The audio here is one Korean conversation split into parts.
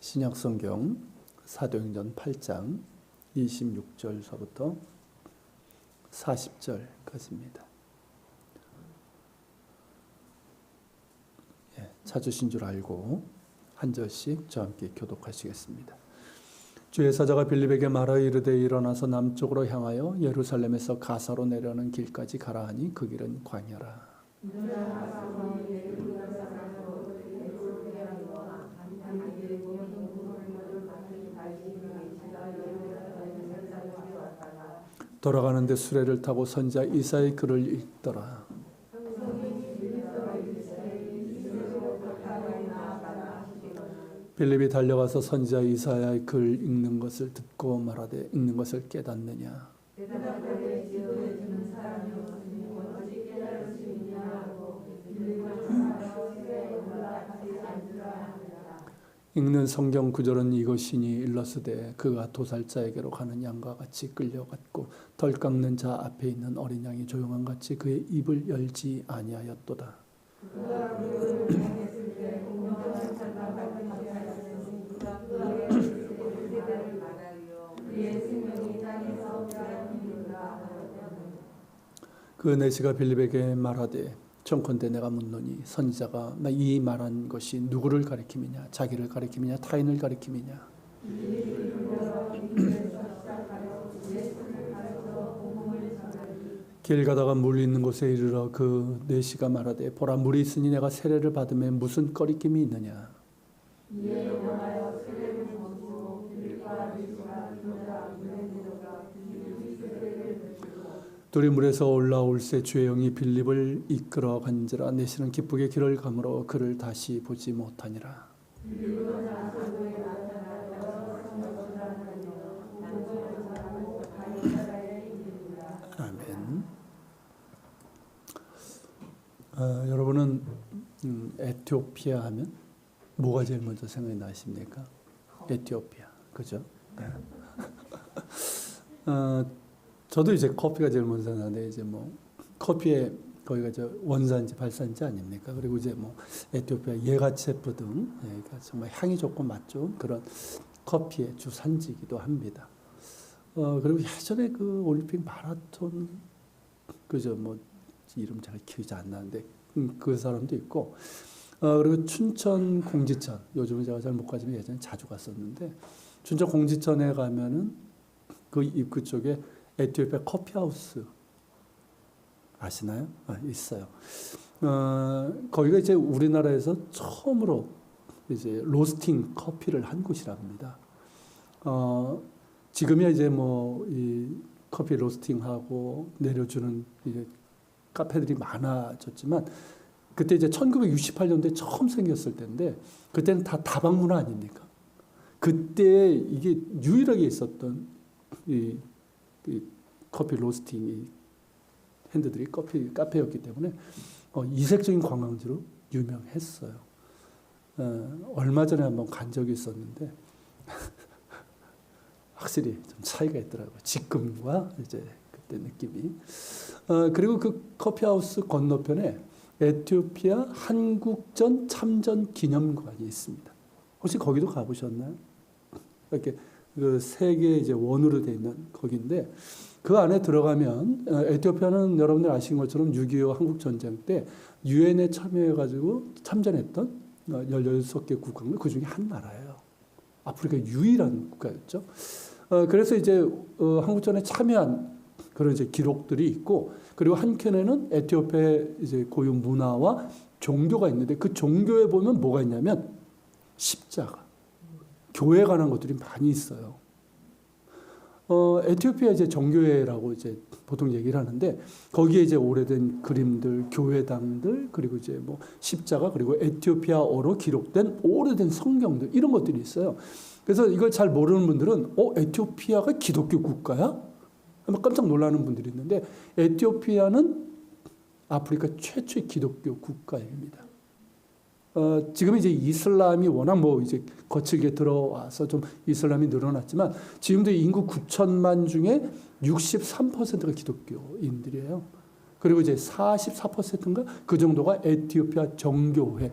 신약성경 사도행전 8장 26절서부터 40절까지입니다. 찾으신 줄 알고 한 절씩 저와 함께 교독하시겠습니다. 주의 사자가 빌립에게 말하여 이르되 일어나서 남쪽으로 향하여 예루살렘에서 가사로 내려오는 길까지 가라 하니 그 길은 광야라. 돌아가는데 수레를 타고 선지자 이사야의 글을 읽더라. 빌립이 달려가서 선지자 이사야의 글 읽는 것을 듣고 말하되 읽는 것을 깨닫느냐. 읽는 성경 구절은 이것이니 일러스되 그가 도살자에게로 가는 양과 같이 끌려갔고 덜 깎는 자 앞에 있는 어린 양이 조용한 같이 그의 입을 열지 아니하였도다. 그 내시가 빌립에게 말하되 청컨대 내가 묻노니 선지자가 이 말한 것이 누구를 가리킴이냐, 자기를 가리킴이냐, 타인을 가리킴이냐. 길 가다가 물 있는 곳에 이르러 그 내시가 말하되 보라 물이 있으니 내가 세례를 받음에 무슨 거리낌이 있느냐. 둘이 물에서 올라올새 주의 영이 빌립을 이끌어 간지라. 내시는 기쁘게 길을 가므로 그를 다시 보지 못하니라. 아멘. 여러분은 에티오피아 하면 뭐가 제일 먼저 생각이 나십니까? 에티오피아, 그죠? 네. 저도 이제 커피가 제일 먼저 나는데 이제 뭐 커피의 거기가 저 원산지 발산지 아닙니까? 그리고 이제 뭐 에티오피아 예가체프 등 그러니까 정말 향이 좋고 맛 좋은 그런 커피의 주산지이기도 합니다. 그리고 예전에 그 올림픽 마라톤 그저 뭐 이름 잘 기억이 안 나는데 그 사람도 있고 그리고 춘천 공지천 요즘은 제가 잘 못 가지만 예전에 자주 갔었는데 춘천 공지천에 가면은 그 입구 쪽에 에티오피아 커피하우스 아시나요? 있어요. 거기가 이제 우리나라에서 처음으로 이제 로스팅 커피를 한 곳이랍니다. 지금이야 이제 뭐 이 커피 로스팅하고 내려주는 이제 카페들이 많아졌지만 그때 이제 1968년도에 처음 생겼을 때인데 그때는 다 다방 문화 아닙니까? 그때 이게 유일하게 있었던 이 커피 로스팅 핸드들이 커피 카페였기 때문에 이색적인 관광지로 유명했어요. 얼마 전에 한번 간 적이 있었는데 확실히 좀 차이가 있더라고요. 지금과 이제 그때 느낌이. 그리고 그 커피하우스 건너편에 에티오피아 한국전 참전 기념관이 있습니다. 혹시 거기도 가보셨나요? 이렇게 그 세계 이제 원으로 되어 있는 거기인데 그 안에 들어가면 에티오피아는 여러분들 아시는 것처럼 6.25 한국 전쟁 때 유엔에 참여해가지고 참전했던 16개 국가인데 그 중에 한 나라예요. 아프리카 유일한 국가였죠. 그래서 이제 한국전에 참여한 그런 이제 기록들이 있고 그리고 한켠에는 에티오피아의 이제 고유 문화와 종교가 있는데 그 종교에 보면 뭐가 있냐면 십자가. 교회에 관한 것들이 많이 있어요. 에티오피아 이제 정교회라고 이제 보통 얘기를 하는데 거기에 이제 오래된 그림들, 교회당들, 그리고 이제 뭐 십자가, 그리고 에티오피아어로 기록된 오래된 성경들 이런 것들이 있어요. 그래서 이걸 잘 모르는 분들은 에티오피아가 기독교 국가야? 깜짝 놀라는 분들이 있는데 에티오피아는 아프리카 최초의 기독교 국가입니다. 지금 이제 이슬람이 워낙 뭐 이제 거칠게 들어와서 좀 이슬람이 늘어났지만 지금도 인구 9천만 중에 63%가 기독교인들이에요. 그리고 이제 44%인가 그 정도가 에티오피아 정교회.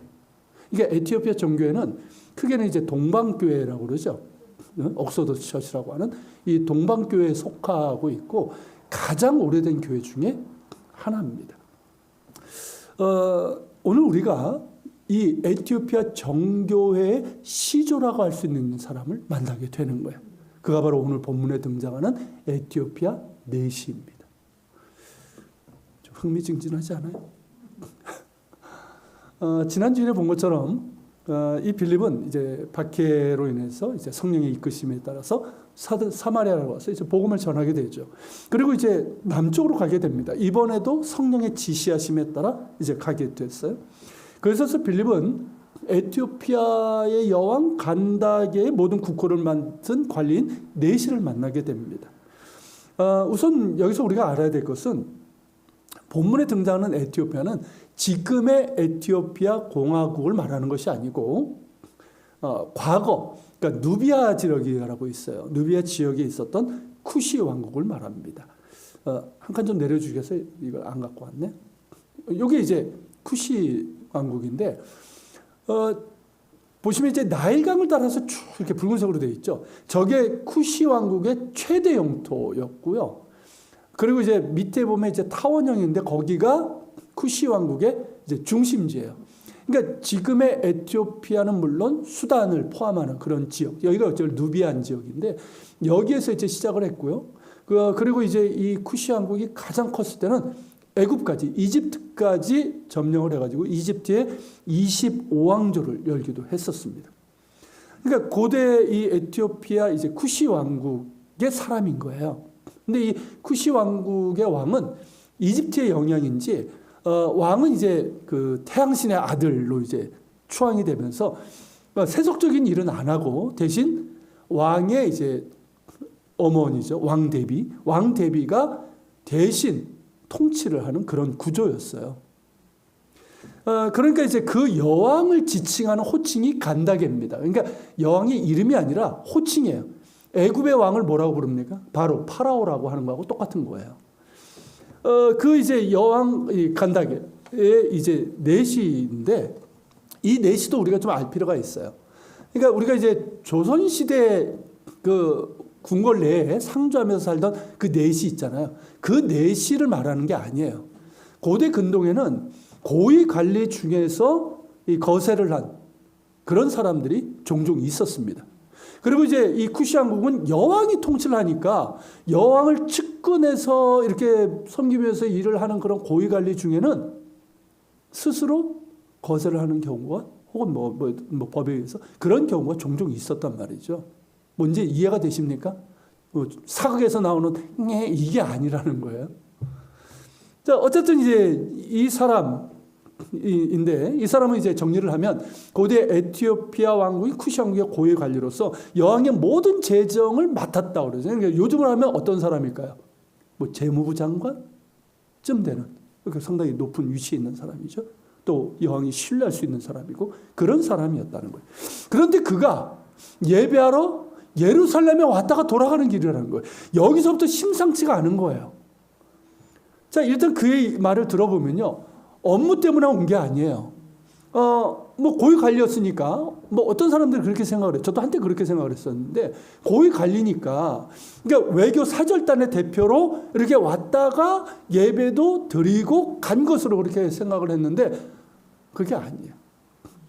이게 에티오피아 종교회는 크게는 이제 동방교회라고 그러죠. 옥소더스 처치라고 하는 이 동방교회에 속하고 있고 가장 오래된 교회 중에 하나입니다. 오늘 우리가 이 에티오피아 정교회의 시조라고 할 수 있는 사람을 만나게 되는 거예요. 그가 바로 오늘 본문에 등장하는 에티오피아 내시입니다. 좀 흥미진진하지 않아요? 지난주에 본 것처럼 이 빌립은 이제 박해로 인해서 이제 성령의 이끄심에 따라서 사마리아로 와서 이제 복음을 전하게 되죠. 그리고 이제 남쪽으로 가게 됩니다. 이번에도 성령의 지시하심에 따라 이제 가게 됐어요. 그래서 빌립은 에티오피아의 여왕 간다게의 모든 국호를 맡은 관리인 네시를 만나게 됩니다. 우선 여기서 우리가 알아야 될 것은 본문에 등장하는 에티오피아는 지금의 에티오피아 공화국을 말하는 것이 아니고 과거, 그러니까 누비아 지역이라고 있어요. 누비아 지역에 있었던 쿠시 왕국을 말합니다. 한 칸 좀 내려주겠어요? 이걸 안 갖고 왔네. 이게 이제 쿠시 왕국인데 보시면 이제 나일강을 따라서 쭉 이렇게 붉은색으로 되어 있죠. 저게 쿠시 왕국의 최대 영토였고요. 그리고 이제 밑에 보면 이제 타원형인데 거기가 쿠시 왕국의 이제 중심지예요. 그러니까 지금의 에티오피아는 물론 수단을 포함하는 그런 지역, 여기가 어쩔 누비안 지역인데 여기에서 이제 시작을 했고요. 그리고 이제 이 쿠시 왕국이 가장 컸을 때는 애굽까지, 이집트까지 점령을 해가지고 이집트의 25왕조를 열기도 했었습니다. 그러니까 고대 이 에티오피아 이제 쿠시 왕국의 사람인 거예요. 근데 이 쿠시 왕국의 왕은 이집트의 영향인지 왕은 이제 그 태양신의 아들로 이제 추앙이 되면서 세속적인 일은 안 하고 대신 왕의 이제 어머니죠. 왕대비가 대신 통치를 하는 그런 구조였어요. 그러니까 이제 그 여왕을 지칭하는 호칭이 간다게입니다. 그러니까 여왕의 이름이 아니라 호칭이에요. 애굽의 왕을 뭐라고 부릅니까? 바로 파라오라고 하는 거하고 똑같은 거예요. 그 이제 여왕 간다게의 이제 내시인데 이 내시도 우리가 좀 알 필요가 있어요. 그러니까 우리가 이제 조선 시대 그 궁궐 내에 상주하면서 살던 그 내시 있잖아요. 그 내시를 말하는 게 아니에요. 고대 근동에는 고위 관리 중에서 이 거세를 한 그런 사람들이 종종 있었습니다. 그리고 이제 이 쿠시 왕국은 여왕이 통치를 하니까 여왕을 측근해서 이렇게 섬기면서 일을 하는 그런 고위 관리 중에는 스스로 거세를 하는 경우가 혹은 뭐 법에 의해서 그런 경우가 종종 있었단 말이죠. 뭔지 이해가 되십니까? 사극에서 나오는 이게 아니라는 거예요. 자, 어쨌든 이제 이 사람인데 이 사람은 이제 정리를 하면 고대 에티오피아 왕국이 쿠시 왕국의 고위 관리로서 여왕의 모든 재정을 맡았다고 그러죠. 그러니까 요즘으로 하면 어떤 사람일까요? 뭐 재무부 장관쯤 되는 상당히 높은 위치에 있는 사람이죠. 또 여왕이 신뢰할 수 있는 사람이고 그런 사람이었다는 거예요. 그런데 그가 예배하러 예루살렘에 왔다가 돌아가는 길이라는 거예요. 여기서부터 심상치가 않은 거예요. 자, 일단 그의 말을 들어보면요. 업무 때문에 온 게 아니에요. 뭐 고위 관리였으니까 뭐 어떤 사람들이 그렇게 생각을 해요. 저도 한때 그렇게 생각을 했었는데 고위 관리니까 그러니까 외교 사절단의 대표로 이렇게 왔다가 예배도 드리고 간 것으로 그렇게 생각을 했는데 그게 아니에요.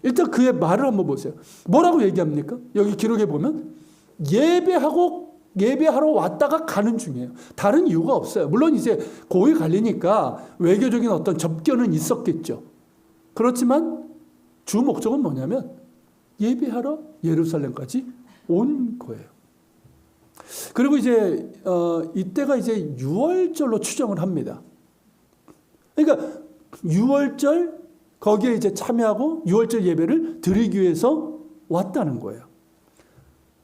일단 그의 말을 한번 보세요. 뭐라고 얘기합니까? 여기 기록에 보면 예배하러 왔다가 가는 중이에요. 다른 이유가 없어요. 물론 이제 고위 관리니까 외교적인 어떤 접견은 있었겠죠. 그렇지만 주 목적은 뭐냐면 예배하러 예루살렘까지 온 거예요. 그리고 이제 이때가 이제 유월절로 추정을 합니다. 그러니까 유월절 거기에 이제 참여하고 유월절 예배를 드리기 위해서 왔다는 거예요.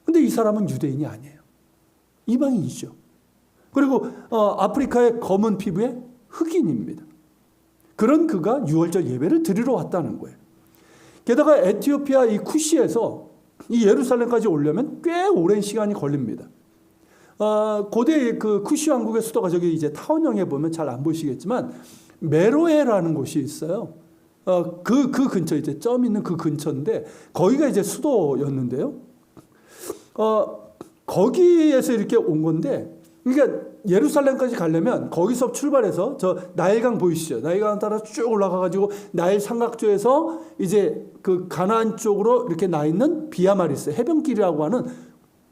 근데 이 사람은 유대인이 아니에요. 이방인이죠. 그리고 아프리카의 검은 피부의 흑인입니다. 그런 그가 유월절 예배를 드리러 왔다는 거예요. 게다가 에티오피아 이 쿠시에서 이 예루살렘까지 오려면 꽤 오랜 시간이 걸립니다. 고대 그 쿠시 왕국의 수도가 저기 이제 타원형에 보면 잘 안 보이시겠지만 메로에라는 곳이 있어요. 그 근처 이제 점 있는 그 근처인데 거기가 이제 수도였는데요. 거기에서 이렇게 온 건데, 그러니까 예루살렘까지 가려면 거기서 출발해서 저 나일강 보이시죠? 나일강 따라 쭉 올라가가지고 나일 삼각조에서 이제 그 가나안 쪽으로 이렇게 나 있는 비아마리스 해변길이라고 하는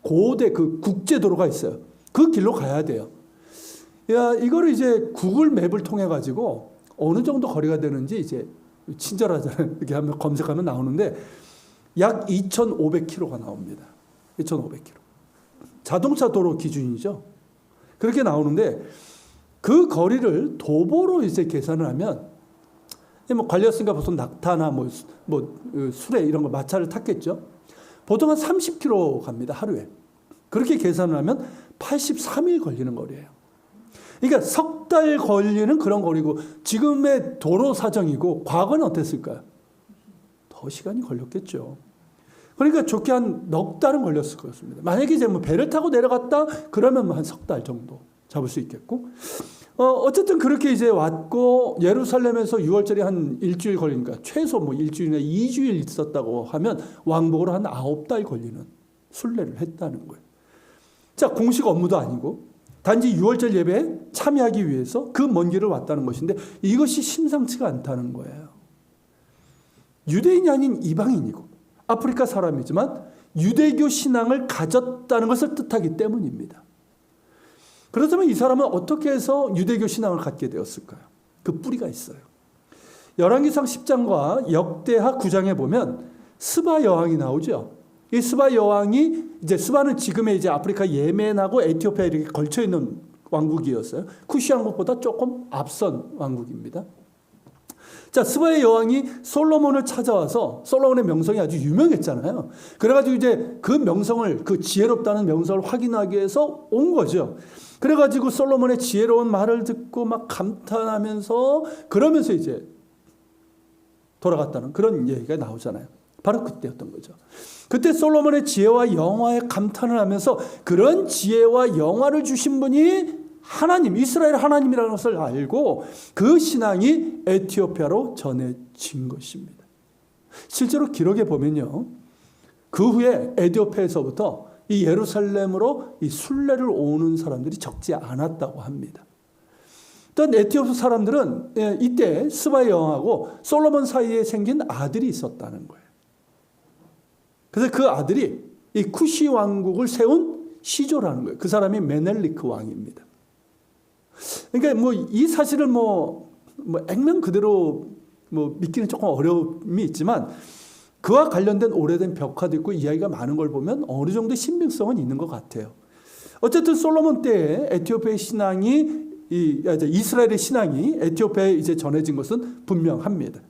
고대 그 국제도로가 있어요. 그 길로 가야 돼요. 야, 이거를 이제 구글 맵을 통해 가지고 어느 정도 거리가 되는지 이제 친절하잖아요. 이렇게 하면 검색하면 나오는데 약 2,500km가 나옵니다. 2,500km. 자동차 도로 기준이죠. 그렇게 나오는데 그 거리를 도보로 이제 계산을 하면 뭐 관리였으니까 보통 낙타나 뭐 수레 이런 거 마차를 탔겠죠. 보통 한 30km 갑니다. 하루에. 그렇게 계산을 하면 83일 걸리는 거리예요. 그러니까 석 달 걸리는 그런 거리고 지금의 도로 사정이고 과거는 어땠을까요? 더 시간이 걸렸겠죠. 그러니까 좋게 한 넉 달은 걸렸을 것 같습니다. 만약에 이제 뭐 배를 타고 내려갔다 그러면 한 석 달 정도 잡을 수 있겠고, 어쨌든 그렇게 이제 왔고 예루살렘에서 6월절에 한 일주일 걸리니까 최소 뭐 일주일이나 2주일 있었다고 하면 왕복으로 한 9달 걸리는 순례를 했다는 거예요. 자, 공식 업무도 아니고 단지 6월절 예배에 참여하기 위해서 그 먼 길을 왔다는 것인데 이것이 심상치가 않다는 거예요. 유대인이 아닌 이방인이고 아프리카 사람이지만 유대교 신앙을 가졌다는 것을 뜻하기 때문입니다. 그렇다면 이 사람은 어떻게 해서 유대교 신앙을 갖게 되었을까요? 그 뿌리가 있어요. 열왕기상 10장과 역대하 9장에 보면 스바 여왕이 나오죠. 이 스바 여왕이 이제 스바는 지금의 이제 아프리카 예멘하고 에티오피아 이렇게 걸쳐 있는 왕국이었어요. 쿠시 왕국보다 조금 앞선 왕국입니다. 자, 스바의 여왕이 솔로몬을 찾아와서 솔로몬의 명성이 아주 유명했잖아요. 그래가지고 이제 그 명성을 그 지혜롭다는 명성을 확인하기 위해서 온 거죠. 그래가지고 솔로몬의 지혜로운 말을 듣고 막 감탄하면서 그러면서 이제 돌아갔다는 그런 얘기가 나오잖아요. 바로 그때였던 거죠. 그때 솔로몬의 지혜와 영화에 감탄을 하면서 그런 지혜와 영화를 주신 분이 하나님, 이스라엘 하나님이라는 것을 알고 그 신앙이 에티오피아로 전해진 것입니다. 실제로 기록에 보면요. 그 후에 에티오피아에서부터 이 예루살렘으로 이 순례를 오는 사람들이 적지 않았다고 합니다. 또 에티오피아 사람들은 이때 스바 여왕하고 솔로몬 사이에 생긴 아들이 있었다는 거예요. 그래서 그 아들이 이 쿠시 왕국을 세운 시조라는 거예요. 그 사람이 메넬리크 왕입니다. 그러니까 뭐 이 사실을 뭐 액면 그대로 뭐 믿기는 조금 어려움이 있지만 그와 관련된 오래된 벽화도 있고 이야기가 많은 걸 보면 어느 정도 신빙성은 있는 것 같아요. 어쨌든 솔로몬 때에 에티오피아의 신앙이 이스라엘의 신앙이 에티오피아에 이제 전해진 것은 분명합니다.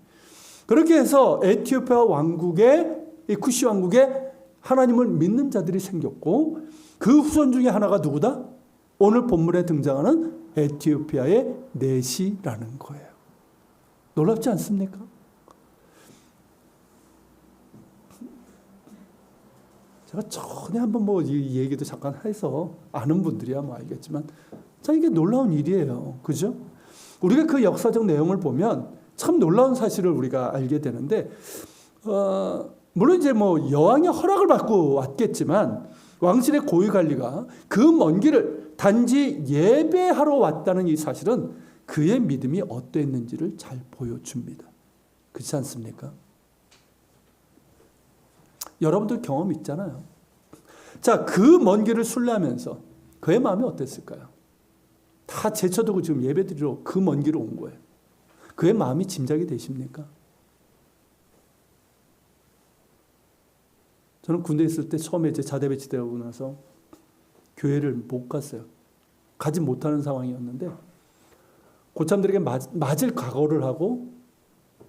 그렇게 해서 에티오피아 왕국의 이 쿠시 왕국에 하나님을 믿는 자들이 생겼고 그 후손 중에 하나가 누구다? 오늘 본문에 등장하는 에티오피아의 넷이라는 거예요. 놀랍지 않습니까? 제가 전에 한번 뭐 이 얘기도 잠깐 해서 아는 분들이야 뭐 알겠지만 자, 이게 놀라운 일이에요. 그죠? 우리가 그 역사적 내용을 보면 참 놀라운 사실을 우리가 알게 되는데 물론 이제 뭐 여왕의 허락을 받고 왔겠지만 왕실의 고위 관리가 그 먼 길을 단지 예배하러 왔다는 이 사실은 그의 믿음이 어떠했는지를 잘 보여줍니다. 그렇지 않습니까? 여러분들 경험 있잖아요. 자, 그 먼 길을 순례하면서 그의 마음이 어땠을까요? 다 제쳐두고 지금 예배드리러 그 먼 길을 온 거예요. 그의 마음이 짐작이 되십니까? 저는 군대에 있을 때 처음에 이제 자대 배치되고 나서 교회를 못 갔어요. 가지 못하는 상황이었는데 고참들에게 맞을 각오를 하고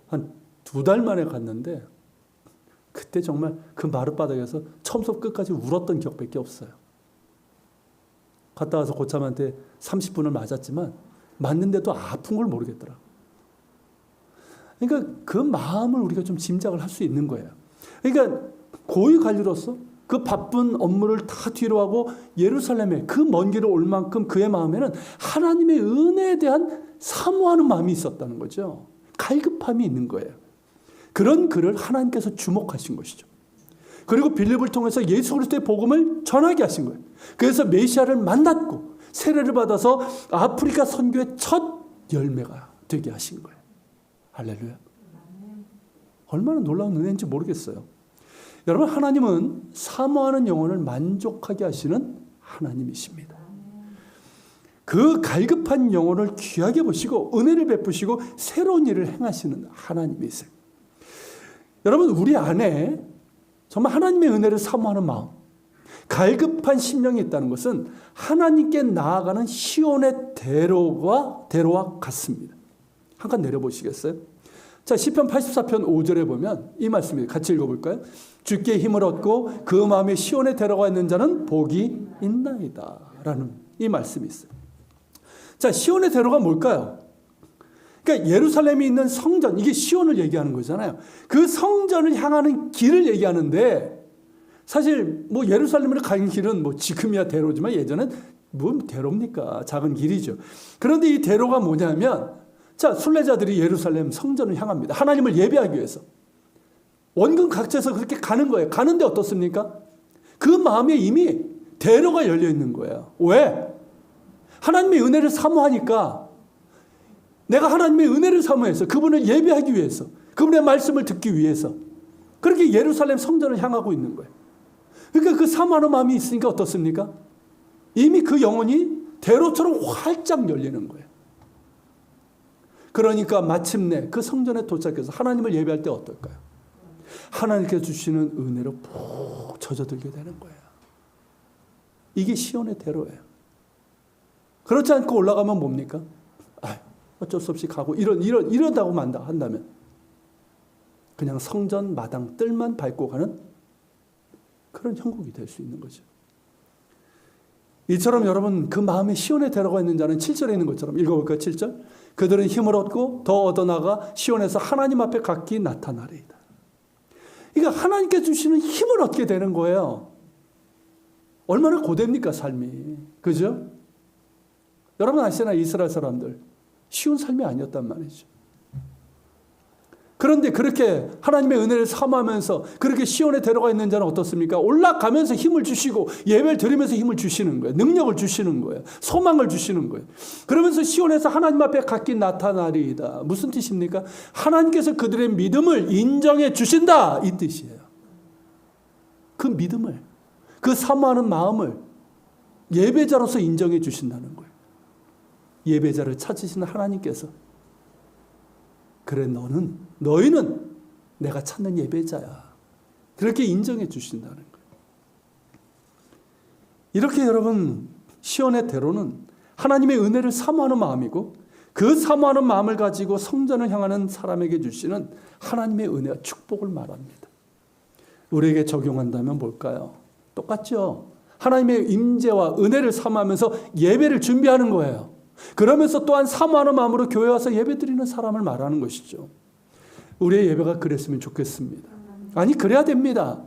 한 2달 만에 갔는데 그때 정말 그 마룻바닥에서 처음부터 끝까지 울었던 기억밖에 없어요. 갔다 와서 고참한테 30분을 맞았지만 맞는데도 아픈 걸 모르겠더라. 그러니까 그 마음을 우리가 좀 짐작을 할 수 있는 거예요. 그러니까 고위 관리로서 그 바쁜 업무를 다 뒤로 하고 예루살렘에 그 먼 길을 올 만큼 그의 마음에는 하나님의 은혜에 대한 사모하는 마음이 있었다는 거죠. 갈급함이 있는 거예요. 그런 그를 하나님께서 주목하신 것이죠. 그리고 빌립을 통해서 예수 그리스도의 복음을 전하게 하신 거예요. 그래서 메시아를 만났고 세례를 받아서 아프리카 선교의 첫 열매가 되게 하신 거예요. 할렐루야. 얼마나 놀라운 은혜인지 모르겠어요. 여러분, 하나님은 사모하는 영혼을 만족하게 하시는 하나님이십니다. 그 갈급한 영혼을 귀하게 보시고 은혜를 베푸시고 새로운 일을 행하시는 하나님이세요. 여러분, 우리 안에 정말 하나님의 은혜를 사모하는 마음, 갈급한 심령이 있다는 것은 하나님께 나아가는 시온의 대로와 같습니다. 한 칸 내려보시겠어요? 자, 시편 84편 5절에 보면 이 말씀입니다. 같이 읽어볼까요? 주께 힘을 얻고 그 마음에 시온에 데려가 있는 자는 복이 있나이다 라는 이 말씀이 있어요. 자, 시온의 대로가 뭘까요? 그러니까 예루살렘에 있는 성전, 이게 시온을 얘기하는 거잖아요. 그 성전을 향하는 길을 얘기하는데, 사실 뭐 예루살렘으로 가는 길은 뭐 지금이야 대로지만 예전엔 뭐 대로입니까? 작은 길이죠. 그런데 이 대로가 뭐냐면, 자, 순례자들이 예루살렘 성전을 향합니다. 하나님을 예배하기 위해서. 원근 각지에서 그렇게 가는 거예요. 가는데 어떻습니까? 그 마음에 이미 대로가 열려 있는 거예요. 왜? 하나님의 은혜를 사모하니까, 내가 하나님의 은혜를 사모해서 그분을 예배하기 위해서, 그분의 말씀을 듣기 위해서 그렇게 예루살렘 성전을 향하고 있는 거예요. 그러니까 그 사모하는 마음이 있으니까 어떻습니까? 이미 그 영혼이 대로처럼 활짝 열리는 거예요. 그러니까 마침내 그 성전에 도착해서 하나님을 예배할 때 어떨까요? 하나님께서 주시는 은혜로 푹 젖어들게 되는 거예요. 이게 시온의 대로예요. 그렇지 않고 올라가면 뭡니까? 어쩔 수 없이 가고 이러다고 한다면 그냥 성전 마당 뜰만 밟고 가는 그런 형국이 될 수 있는 거죠. 이처럼 여러분, 그 마음에 시온에 데려가 있는 자는 7절에 있는 것처럼 읽어볼까요? 7절. 그들은 힘을 얻고 더 얻어나가 시온에서 하나님 앞에 각기 나타나리이다. 그러니까 하나님께 주시는 힘을 얻게 되는 거예요. 얼마나 고됩니까, 삶이. 그죠? 여러분 아시잖아요, 이스라엘 사람들. 쉬운 삶이 아니었단 말이죠. 그런데 그렇게 하나님의 은혜를 사모하면서 그렇게 시온에 데려가 있는 자는 어떻습니까? 올라가면서 힘을 주시고 예배를 드리면서 힘을 주시는 거예요. 능력을 주시는 거예요. 소망을 주시는 거예요. 그러면서 시온에서 하나님 앞에 각기 나타나리이다. 무슨 뜻입니까? 하나님께서 그들의 믿음을 인정해 주신다, 이 뜻이에요. 그 믿음을, 그 사모하는 마음을 예배자로서 인정해 주신다는 거예요. 예배자를 찾으시는 하나님께서, 그래, 너희는 내가 찾는 예배자야, 그렇게 인정해 주신다는 거예요. 이렇게 여러분, 시온의 대로는 하나님의 은혜를 사모하는 마음이고, 그 사모하는 마음을 가지고 성전을 향하는 사람에게 주시는 하나님의 은혜와 축복을 말합니다. 우리에게 적용한다면 뭘까요? 똑같죠. 하나님의 임재와 은혜를 사모하면서 예배를 준비하는 거예요. 그러면서 또한 사모하는 마음으로 교회 와서 예배드리는 사람을 말하는 것이죠. 우리의 예배가 그랬으면 좋겠습니다. 아니, 그래야 됩니다.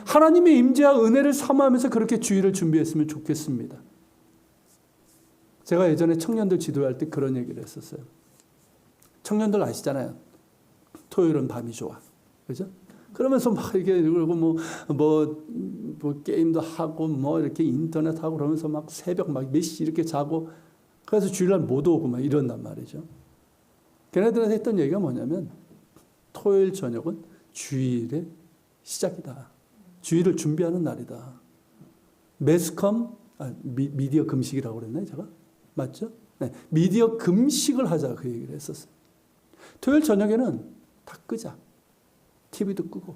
하나님의 임재와 은혜를 사모하면서 그렇게 주일을 준비했으면 좋겠습니다. 제가 예전에 청년들 지도할 때 그런 얘기를 했었어요. 청년들 아시잖아요. 토요일은 밤이 좋아. 그죠? 그러면서 막 이렇게 그리고 뭐 게임도 하고 뭐 이렇게 인터넷 하고 그러면서 막 새벽 막 몇 시 이렇게 자고, 그래서 주일날 못 오고 막 이런단 말이죠. 걔네들한테 했던 얘기가 뭐냐면, 토요일 저녁은 주일의 시작이다. 주일을 준비하는 날이다. 미디어 금식이라고 그랬나요, 제가? 맞죠? 네, 미디어 금식을 하자, 그 얘기를 했었어요. 토요일 저녁에는 다 끄자. TV도 끄고,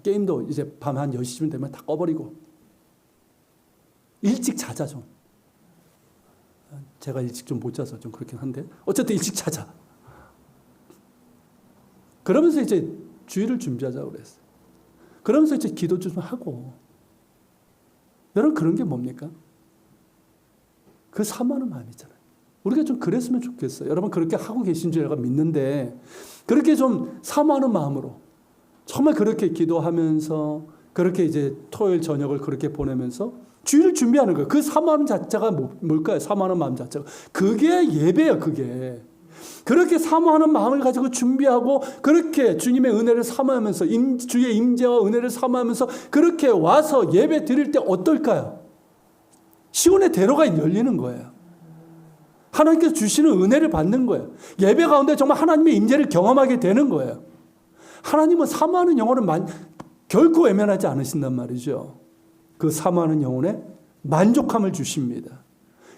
게임도 이제 밤 한 10시쯤 되면 다 꺼버리고, 일찍 자자 좀. 제가 일찍 좀 못 자서 좀 그렇긴 한데, 어쨌든 일찍 자자. 그러면서 이제 주일을 준비하자고 그랬어요. 그러면서 이제 기도 좀 하고. 여러분, 그런 게 뭡니까? 그 사모하는 마음이 있잖아요. 우리가 좀 그랬으면 좋겠어요. 여러분, 그렇게 하고 계신 줄 제가 믿는데, 그렇게 좀 사모하는 마음으로 정말 그렇게 기도하면서 그렇게 이제 토요일 저녁을 그렇게 보내면서 주일을 준비하는 거예요. 그 사모하는 자체가 뭘까요? 사모하는 마음 자체가. 그게 예배예요, 그게. 그렇게 사모하는 마음을 가지고 준비하고 그렇게 주님의 은혜를 사모하면서 주의 임재와 은혜를 사모하면서 그렇게 와서 예배 드릴 때 어떨까요? 시온의 대로가 열리는 거예요. 하나님께서 주시는 은혜를 받는 거예요. 예배 가운데 정말 하나님의 임재를 경험하게 되는 거예요. 하나님은 사모하는 영혼을 결코 외면하지 않으신단 말이죠. 그 사모하는 영혼에 만족함을 주십니다.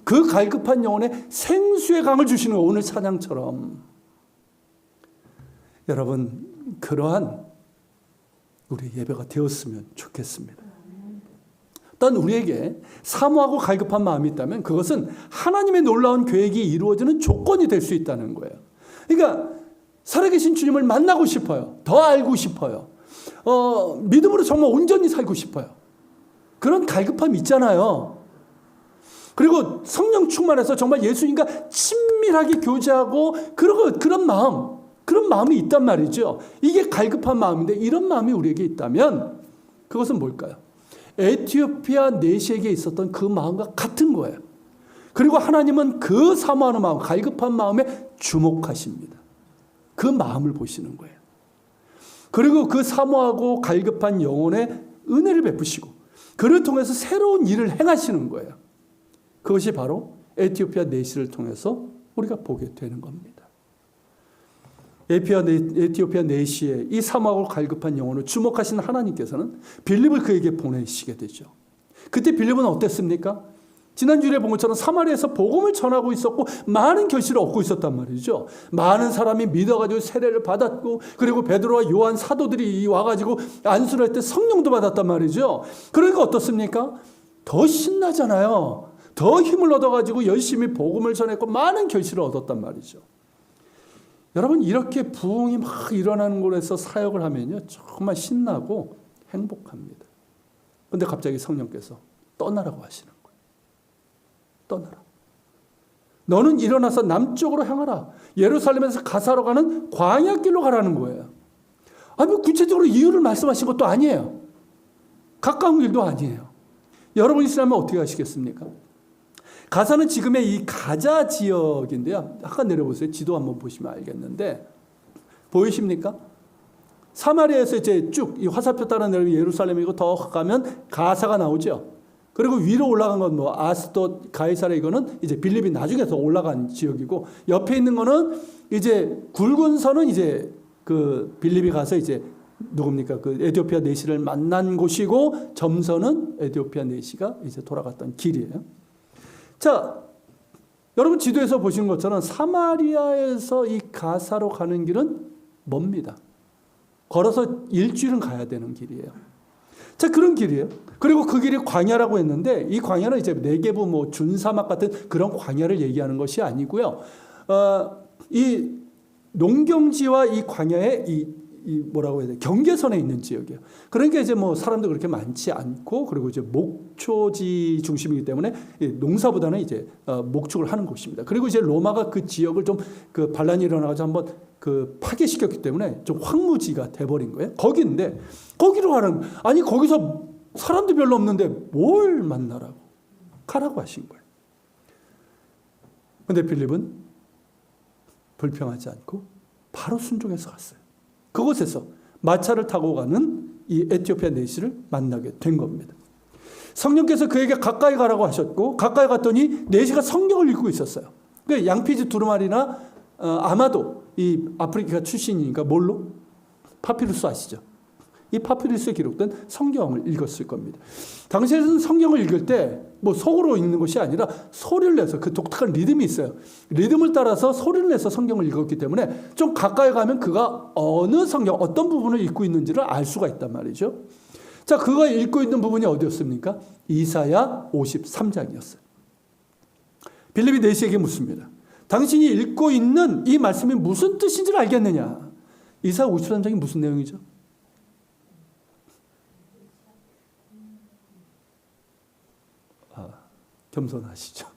그 갈급한 영혼에 생수의 강을 주시는 거예요. 오늘 찬양처럼. 여러분, 그러한 우리 예배가 되었으면 좋겠습니다. 단 우리에게 사모하고 갈급한 마음이 있다면 그것은 하나님의 놀라운 계획이 이루어지는 조건이 될 수 있다는 거예요. 그러니까 살아계신 주님을 만나고 싶어요. 더 알고 싶어요. 믿음으로 정말 온전히 살고 싶어요. 그런 갈급함이 있잖아요. 그리고 성령 충만해서 정말 예수님과 친밀하게 교제하고 그런 마음이 있단 말이죠. 이게 갈급한 마음인데 이런 마음이 우리에게 있다면 그것은 뭘까요? 에티오피아 내시에게 있었던 그 마음과 같은 거예요. 그리고 하나님은 그 사모하는 마음, 갈급한 마음에 주목하십니다. 그 마음을 보시는 거예요. 그리고 그 사모하고 갈급한 영혼에 은혜를 베푸시고 그를 통해서 새로운 일을 행하시는 거예요. 그것이 바로 에티오피아 내시를 통해서 우리가 보게 되는 겁니다. 에티오피아 내시의 이 사모하고 갈급한 영혼을 주목하신 하나님께서는 빌립을 그에게 보내시게 되죠. 그때 빌립은 어땠습니까? 지난주에 본 것처럼 사마리아에서 복음을 전하고 있었고 많은 결실을 얻고 있었단 말이죠. 많은 사람이 믿어가지고 세례를 받았고 그리고 베드로와 요한 사도들이 와가지고 안수를 할 때 성령도 받았단 말이죠. 그러니까 어떻습니까? 더 신나잖아요. 더 힘을 얻어가지고 열심히 복음을 전했고 많은 결실을 얻었단 말이죠. 여러분, 이렇게 부흥이 막 일어나는 곳에서 사역을 하면요 정말 신나고 행복합니다. 그런데 갑자기 성령께서 떠나라고 하시는 거예요. 떠나라. 너는 일어나서 남쪽으로 향하라. 예루살렘에서 가사로 가는 광야길로 가라는 거예요. 뭐 구체적으로 이유를 말씀하신 것도 아니에요. 가까운 길도 아니에요. 여러분 있으면 어떻게 하시겠습니까? 가사는 지금의 이 가자 지역인데요. 약간 내려보세요. 지도 한번 보시면 알겠는데 보이십니까? 사마리아에서 이제 쭉 이 화살표 따라 내려면 예루살렘이고 더 가면 가사가 나오죠. 그리고 위로 올라간 건 뭐 아스돗, 가이사르 이거는 이제 빌립이 나중에 더 올라간 지역이고 옆에 있는 거는 이제 굵은 선은 이제 그 빌립이 가서 이제 누굽니까? 그 에티오피아 내시를 만난 곳이고 점선은 에티오피아 내시가 이제 돌아갔던 길이에요. 자, 여러분 지도에서 보시는 것처럼 사마리아에서 이 가사로 가는 길은 멉니다. 걸어서 일주일은 가야 되는 길이에요. 자, 그런 길이에요. 그리고 그 길이 광야라고 했는데 이 광야는 이제 네게브 뭐 준사막 같은 그런 광야를 얘기하는 것이 아니고요. 이 농경지와 이 광야의 이 뭐라고 해야 돼? 경계선에 있는 지역이에요. 그러니까 이제 뭐 사람도 그렇게 많지 않고 그리고 이제 목초지 중심이기 때문에 농사보다는 이제 목축을 하는 곳입니다. 그리고 이제 로마가 그 지역을 좀 그 반란이 일어나가지고 한번 그 파괴시켰기 때문에 좀 황무지가 돼버린 거예요. 거기인데 거기로 가는 아니 거기서 사람도 별로 없는데 뭘 만나라고 가라고 하신 거예요. 그런데 빌립은 불평하지 않고 바로 순종해서 갔어요. 그곳에서 마차를 타고 가는 이 에티오피아 내시를 만나게 된 겁니다. 성령께서 그에게 가까이 가라고 하셨고 가까이 갔더니 내시가 성경을 읽고 있었어요. 그러니까 양피지 두루마리나 아마도 이 아프리카 출신이니까 뭘로? 파피루스 아시죠? 이 파피루스에 기록된 성경을 읽었을 겁니다. 당시에는 성경을 읽을 때 뭐 속으로 읽는 것이 아니라 소리를 내서 그 독특한 리듬이 있어요. 리듬을 따라서 소리를 내서 성경을 읽었기 때문에 좀 가까이 가면 그가 어느 성경, 어떤 부분을 읽고 있는지를 알 수가 있단 말이죠. 자, 그가 읽고 있는 부분이 어디였습니까? 이사야 53장이었어요. 빌립이 내시에게 묻습니다. 당신이 읽고 있는 이 말씀이 무슨 뜻인지를 알겠느냐? 이사야 53장이 무슨 내용이죠? 겸손하시죠.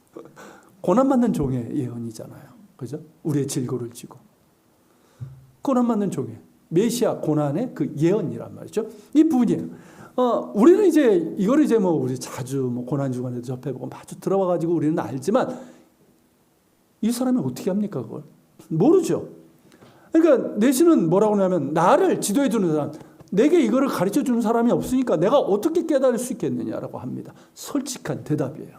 고난받는 종의 예언이잖아요. 그죠? 우리의 질고를 지고. 고난받는 종의 메시아 고난의 그 예언이란 말이죠. 이 부분이에요. 우리는 이제 이거를 이제 뭐 우리 자주 뭐 고난 주간에도 접해보고 마주 들어와가지고 우리는 알지만 이 사람이 어떻게 합니까 그걸? 모르죠. 그러니까 내시는 뭐라고 하냐면 나를 지도해 주는 사람, 내게 이거를 가르쳐 주는 사람이 없으니까 내가 어떻게 깨달을 수 있겠느냐라고 합니다. 솔직한 대답이에요.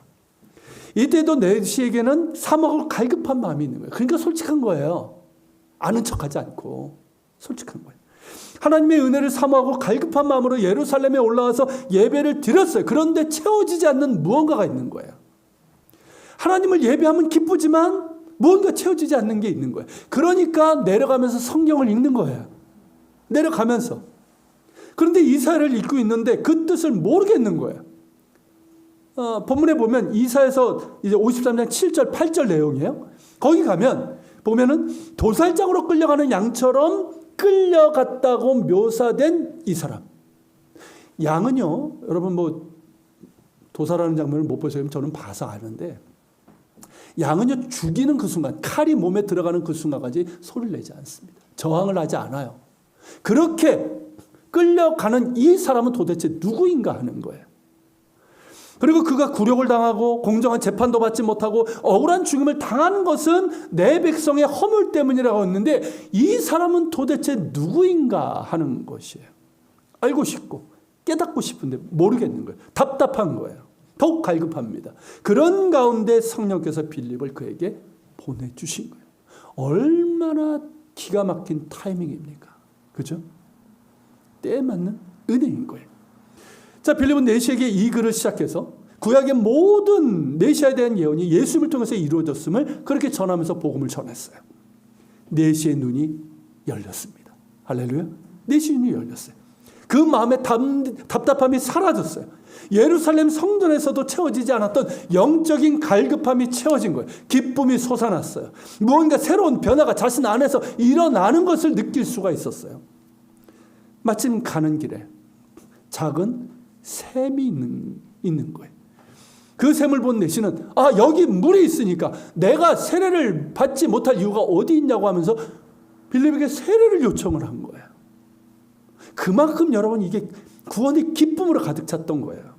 이때도 내시에게는 사모하고 갈급한 마음이 있는 거예요. 그러니까 솔직한 거예요. 아는 척하지 않고 솔직한 거예요. 하나님의 은혜를 사모하고 갈급한 마음으로 예루살렘에 올라와서 예배를 드렸어요. 그런데 채워지지 않는 무언가가 있는 거예요. 하나님을 예배하면 기쁘지만 무언가 채워지지 않는 게 있는 거예요. 그러니까 내려가면서 성경을 읽는 거예요. 내려가면서. 그런데 이사야를 읽고 있는데 그 뜻을 모르겠는 거예요. 본문에 보면 이사야서 이제 53장 7절 8절 내용이에요. 거기 가면 보면은 도살장으로 끌려가는 양처럼 끌려갔다고 묘사된 이 사람. 양은요, 여러분 뭐 도살하는 장면을 못 보시면 저는 봐서 아는데, 양은요 죽이는 그 순간, 칼이 몸에 들어가는 그 순간까지 소리를 내지 않습니다. 저항을 하지 않아요. 그렇게 끌려가는 이 사람은 도대체 누구인가 하는 거예요. 그리고 그가 굴욕을 당하고 공정한 재판도 받지 못하고 억울한 죽임을 당하는 것은 내 백성의 허물 때문이라고 했는데, 이 사람은 도대체 누구인가 하는 것이에요. 알고 싶고 깨닫고 싶은데 모르겠는 거예요. 답답한 거예요. 더욱 갈급합니다. 그런 가운데 성령께서 빌립을 그에게 보내주신 거예요. 얼마나 기가 막힌 타이밍입니까? 그죠? 때에 맞는 은혜인 거예요. 자, 빌립은 내시에게 이 글을 시작해서 구약의 모든 메시아에 대한 예언이 예수님을 통해서 이루어졌음을 그렇게 전하면서 복음을 전했어요. 내시의 눈이 열렸습니다. 할렐루야. 내시의 눈이 열렸어요. 그 마음의 답답함이 사라졌어요. 예루살렘 성전에서도 채워지지 않았던 영적인 갈급함이 채워진 거예요. 기쁨이 솟아났어요. 무언가 새로운 변화가 자신 안에서 일어나는 것을 느낄 수가 있었어요. 마침 가는 길에 작은 샘이 있는 거예요. 그 샘을 본 내시는 여기 물이 있으니까 내가 세례를 받지 못할 이유가 어디 있냐고 하면서 빌립에게 세례를 요청을 한 거예요. 그만큼 여러분 이게 구원의 기쁨으로 가득 찼던 거예요.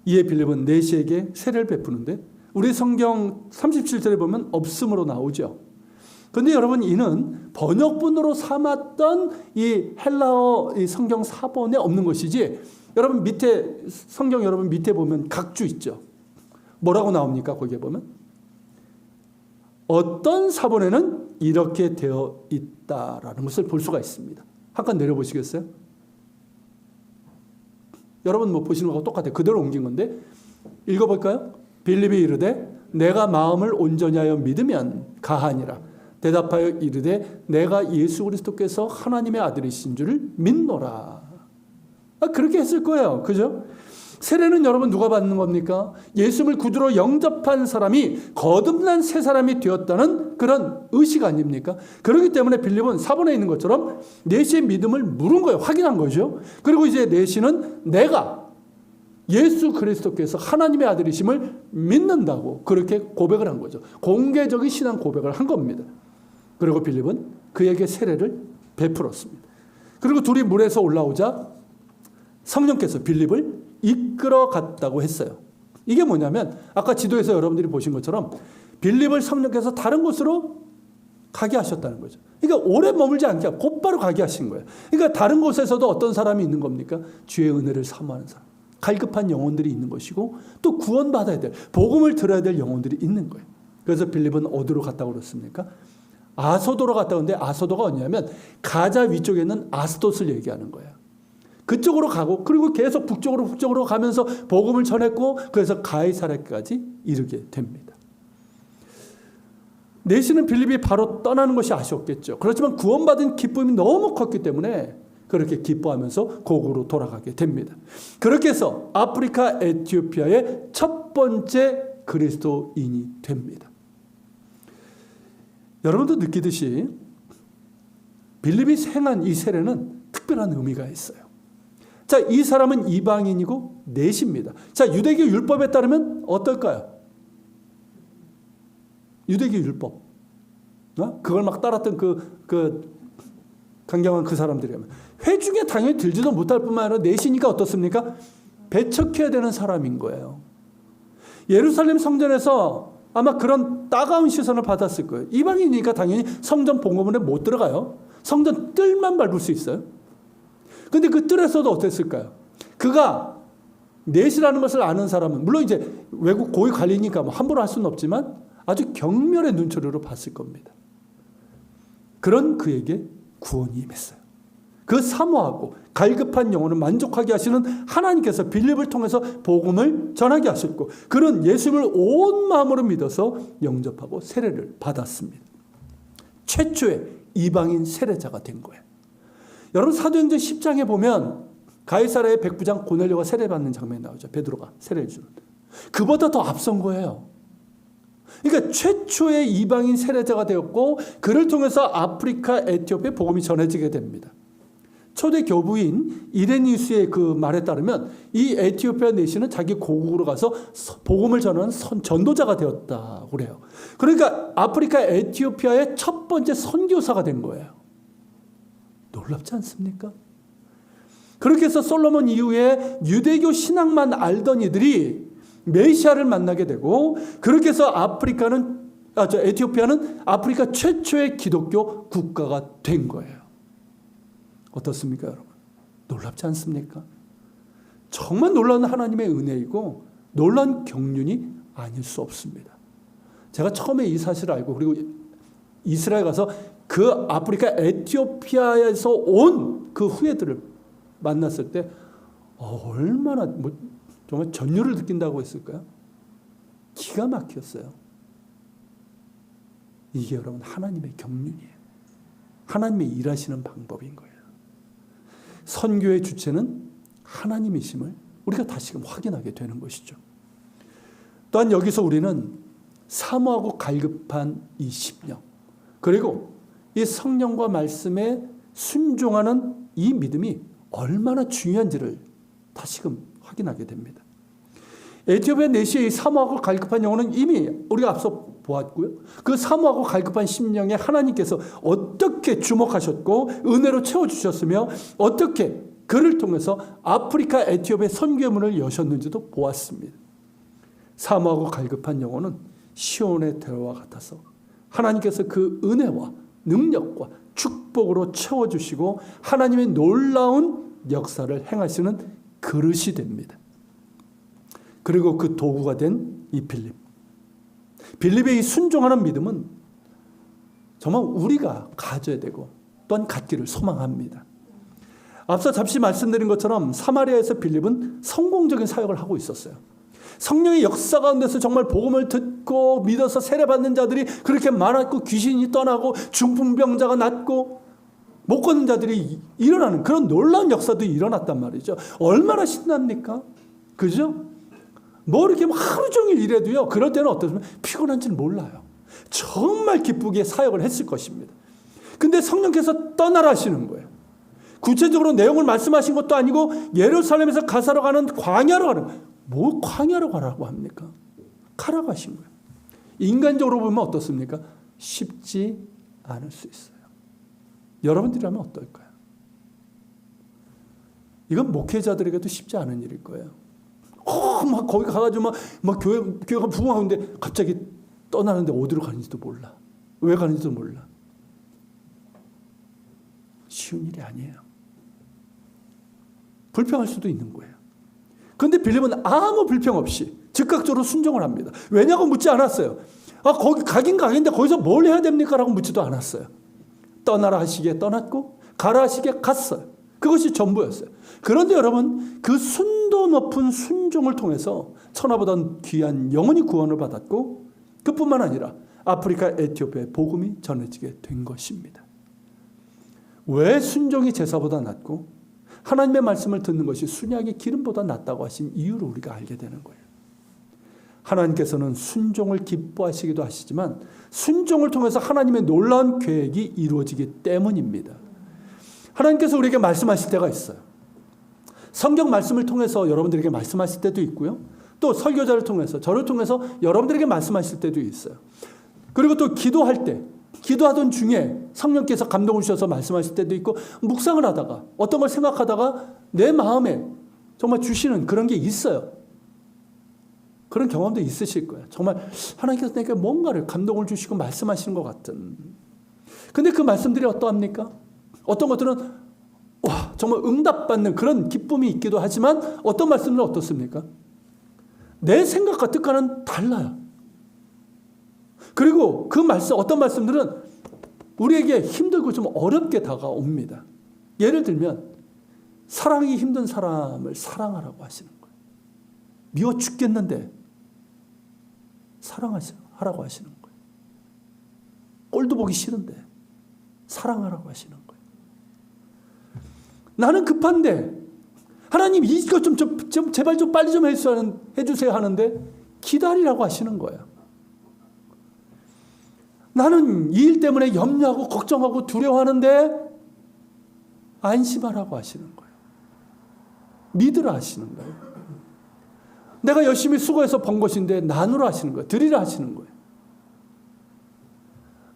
이에 빌립은 내시에게 세례를 베푸는데 우리 성경 37절에 보면 없음으로 나오죠. 그런데 여러분 이는 번역본으로 삼았던 이 헬라어 이 성경 사본에 없는 것이지, 여러분 밑에 성경 여러분 밑에 보면 각주 있죠. 뭐라고 나옵니까? 거기에 보면 어떤 사본에는 이렇게 되어 있다라는 것을 볼 수가 있습니다. 한칸 내려보시겠어요? 여러분 뭐 보시는 거하고 똑같아요. 그대로 옮긴 건데 읽어볼까요? 빌립이 이르되 내가 마음을 온전히 하여 믿으면 가하니라. 대답하여 이르되 내가 예수 그리스도께서 하나님의 아들이신 줄을 믿노라. 그렇게 했을 거예요. 그죠? 세례는 여러분 누가 받는 겁니까? 예수를 구주로 영접한 사람이 거듭난 새 사람이 되었다는 그런 의식 아닙니까? 그렇기 때문에 빌립은 사본에 있는 것처럼 내시의 믿음을 물은 거예요. 확인한 거죠. 그리고 이제 내시는 내가 예수 그리스도께서 하나님의 아들이심을 믿는다고 그렇게 고백을 한 거죠. 공개적인 신앙 고백을 한 겁니다. 그리고 빌립은 그에게 세례를 베풀었습니다. 그리고 둘이 물에서 올라오자 성령께서 빌립을 이끌어 갔다고 했어요. 이게 뭐냐면 아까 지도에서 여러분들이 보신 것처럼 빌립을 성령께서 다른 곳으로 가게 하셨다는 거죠. 그러니까 오래 머물지 않게 곧바로 가게 하신 거예요. 그러니까 다른 곳에서도 어떤 사람이 있는 겁니까? 주의 은혜를 사모하는 사람. 갈급한 영혼들이 있는 것이고 또 구원받아야 될, 복음을 들어야 될 영혼들이 있는 거예요. 그래서 빌립은 어디로 갔다고 그랬습니까? 아소도로 갔다 오는데 아소도가 어디냐면 가자 위쪽에 있는 아스돗을 얘기하는 거예요. 그쪽으로 가고 그리고 계속 북쪽으로 가면서 복음을 전했고 그래서 가이사랴까지 이르게 됩니다. 내시는 빌립이 바로 떠나는 것이 아쉬웠겠죠. 그렇지만 구원받은 기쁨이 너무 컸기 때문에 그렇게 기뻐하면서 고국으로 돌아가게 됩니다. 그렇게 해서 아프리카 에티오피아의 첫 번째 그리스도인이 됩니다. 여러분도 느끼듯이 빌립이 행한 이 세례는 특별한 의미가 있어요. 자, 이 사람은 이방인이고 내시입니다. 자, 유대교 율법에 따르면 어떨까요? 유대교 율법. 그걸 막 따랐던 그 강경한 그 사람들이라면 회중에 당연히 들지도 못할 뿐만 아니라 내시니까 어떻습니까? 배척해야 되는 사람인 거예요. 예루살렘 성전에서 아마 그런 따가운 시선을 받았을 거예요. 이방인이니까 당연히 성전 봉헌문에 못 들어가요. 성전 뜰만 밟을 수 있어요. 근데 그 뜰에서도 어땠을까요? 그가 넷이라는 것을 아는 사람은 물론 이제 외국 고위 관리니까 뭐 함부로 할 수는 없지만 아주 경멸의 눈초리로 봤을 겁니다. 그런 그에게 구원이 임했어요. 그 사모하고 갈급한 영혼을 만족하게 하시는 하나님께서 빌립을 통해서 복음을 전하게 하셨고 그는 예수님을 온 마음으로 믿어서 영접하고 세례를 받았습니다. 최초의 이방인 세례자가 된 거예요. 여러분 사도행전 10장에 보면 가이사랴의 백부장 고넬료가 세례받는 장면이 나오죠. 베드로가 세례를 주는. 그보다 더 앞선 거예요. 그러니까 최초의 이방인 세례자가 되었고 그를 통해서 아프리카 에티오피아에 복음이 전해지게 됩니다. 초대 교부인 이레니우스의 그 말에 따르면 이 에티오피아 내시는 자기 고국으로 가서 복음을 전하는 전도자가 되었다고 그래요. 그러니까 아프리카 에티오피아의 첫 번째 선교사가 된 거예요. 놀랍지 않습니까? 그렇게 해서 솔로몬 이후에 유대교 신앙만 알던 이들이 메시아를 만나게 되고 그렇게 해서 에티오피아는 아프리카 최초의 기독교 국가가 된 거예요. 어떻습니까, 여러분? 놀랍지 않습니까? 정말 놀라운 하나님의 은혜이고 놀라운 경륜이 아닐 수 없습니다. 제가 처음에 이 사실을 알고 그리고 이스라엘 가서 그 아프리카 에티오피아에서 온 그 후예들을 만났을 때 얼마나 정말 전율을 느낀다고 했을까요? 기가 막혔어요. 이게 여러분 하나님의 경륜이에요. 하나님의 일하시는 방법인 거예요. 선교의 주체는 하나님이심을 우리가 다시금 확인하게 되는 것이죠. 또한 여기서 우리는 사모하고 갈급한 이 심령 그리고 이 성령과 말씀에 순종하는 이 믿음이 얼마나 중요한지를 다시금 확인하게 됩니다. 에티오피아 내시의 사모하고 갈급한 영혼은 이미 우리가 앞서 보았고요. 그 사모하고 갈급한 심령에 하나님께서 어떻게 주목하셨고 은혜로 채워주셨으며 어떻게 그를 통해서 아프리카 에티오피아 선교의 문을 여셨는지도 보았습니다. 사모하고 갈급한 영혼은 시온의 대로와 같아서 하나님께서 그 은혜와 능력과 축복으로 채워주시고 하나님의 놀라운 역사를 행하시는 그릇이 됩니다. 그리고 그 도구가 된 이 빌립의 이 순종하는 믿음은 정말 우리가 가져야 되고 또한 갖기를 소망합니다. 앞서 잠시 말씀드린 것처럼 사마리아에서 빌립은 성공적인 사역을 하고 있었어요. 성령의 역사 가운데서 정말 복음을 듣고 믿어서 세례받는 자들이 그렇게 많았고 귀신이 떠나고 중풍병자가 낫고 못 걷는 자들이 일어나는 그런 놀라운 역사도 일어났단 말이죠. 얼마나 신납니까? 그죠? 뭐 이렇게 하루 종일 일해도요. 그럴 때는 어떠면 피곤한지는 몰라요. 정말 기쁘게 사역을 했을 것입니다. 근데 성령께서 떠나라 하시는 거예요. 구체적으로 내용을 말씀하신 것도 아니고 예루살렘에서 가사로 가는 광야로 가는 거예요. 뭐 광야로 가라고 합니까? 가라고 하신 거예요. 인간적으로 보면 어떻습니까? 쉽지 않을 수 있어요. 여러분들이라면 어떨까요? 이건 목회자들에게도 쉽지 않은 일일 거예요. 막 거기 가가지고 막 교회가 부흥하는데 갑자기 떠나는데 어디로 가는지도 몰라. 왜 가는지도 몰라. 쉬운 일이 아니에요. 불평할 수도 있는 거예요. 그런데 빌립은 아무 불평 없이 즉각적으로 순종을 합니다. 왜냐고 묻지 않았어요. 거기 가긴 가긴데 거기서 뭘 해야 됩니까? 라고 묻지도 않았어요. 떠나라 하시기에 떠났고 가라 하시기에 갔어요. 그것이 전부였어요. 그런데 여러분 그 순도 높은 순종을 통해서 천하보다 귀한 영혼이 구원을 받았고 그뿐만 아니라 아프리카 에티오피아의 복음이 전해지게 된 것입니다. 왜 순종이 제사보다 낫고 하나님의 말씀을 듣는 것이 순양의 기름보다 낫다고 하신 이유를 우리가 알게 되는 거예요. 하나님께서는 순종을 기뻐하시기도 하시지만 순종을 통해서 하나님의 놀라운 계획이 이루어지기 때문입니다. 하나님께서 우리에게 말씀하실 때가 있어요. 성경 말씀을 통해서 여러분들에게 말씀하실 때도 있고요. 또 설교자를 통해서 저를 통해서 여러분들에게 말씀하실 때도 있어요. 그리고 또 기도할 때 기도하던 중에 성령께서 감동을 주셔서 말씀하실 때도 있고 묵상을 하다가 어떤 걸 생각하다가 내 마음에 정말 주시는 그런 게 있어요. 그런 경험도 있으실 거예요. 정말 하나님께서 내게 뭔가를 감동을 주시고 말씀하시는 것 같은. 근데 그 말씀들이 어떠합니까? 어떤 것들은 와, 정말 응답받는 그런 기쁨이 있기도 하지만 어떤 말씀들은 어떻습니까? 내 생각과 뜻과는 달라요. 그리고 그 말씀, 어떤 말씀들은 우리에게 힘들고 좀 어렵게 다가옵니다. 예를 들면 사랑이 힘든 사람을 사랑하라고 하시는 거예요. 미워 죽겠는데 사랑하라고 하시는 거예요. 꼴도 보기 싫은데 사랑하라고 하시는 거예요. 나는 급한데 하나님 이거 좀 제발 좀 빨리 좀 해주세요 하는데 기다리라고 하시는 거예요. 나는 이 일 때문에 염려하고 걱정하고 두려워하는데 안심하라고 하시는 거예요. 믿으라 하시는 거예요. 내가 열심히 수고해서 번 것인데 나누라 하시는 거예요. 드리라 하시는 거예요.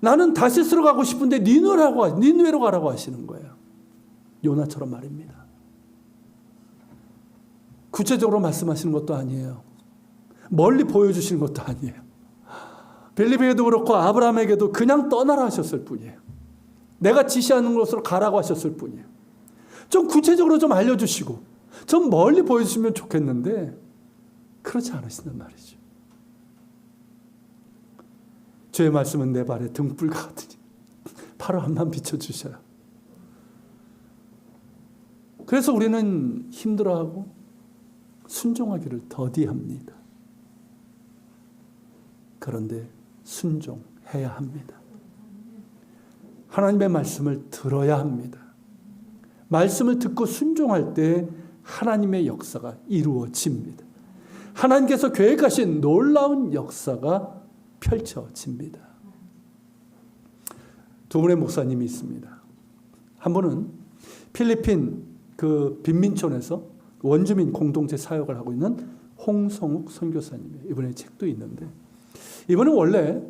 나는 다시스로 가고 싶은데 니느웨로 가라고 하시는 거예요. 요나처럼 말입니다. 구체적으로 말씀하시는 것도 아니에요. 멀리 보여주시는 것도 아니에요. 빌립에게도 그렇고 아브라함에게도 그냥 떠나라 하셨을 뿐이에요. 내가 지시하는 곳으로 가라고 하셨을 뿐이에요. 좀 구체적으로 좀 알려주시고 좀 멀리 보여주시면 좋겠는데 그렇지 않으신단 말이죠. 주의 말씀은 내 발에 등불 같으니 바로 앞만 비춰주셔요. 그래서 우리는 힘들어하고 순종하기를 더디합니다. 그런데 순종해야 합니다. 하나님의 말씀을 들어야 합니다. 말씀을 듣고 순종할 때 하나님의 역사가 이루어집니다. 하나님께서 계획하신 놀라운 역사가 펼쳐집니다. 두 분의 목사님이 있습니다. 한 분은 필리핀 그 빈민촌에서 원주민 공동체 사역을 하고 있는 홍성욱 선교사님이에요. 이분의 책도 있는데 이분은 원래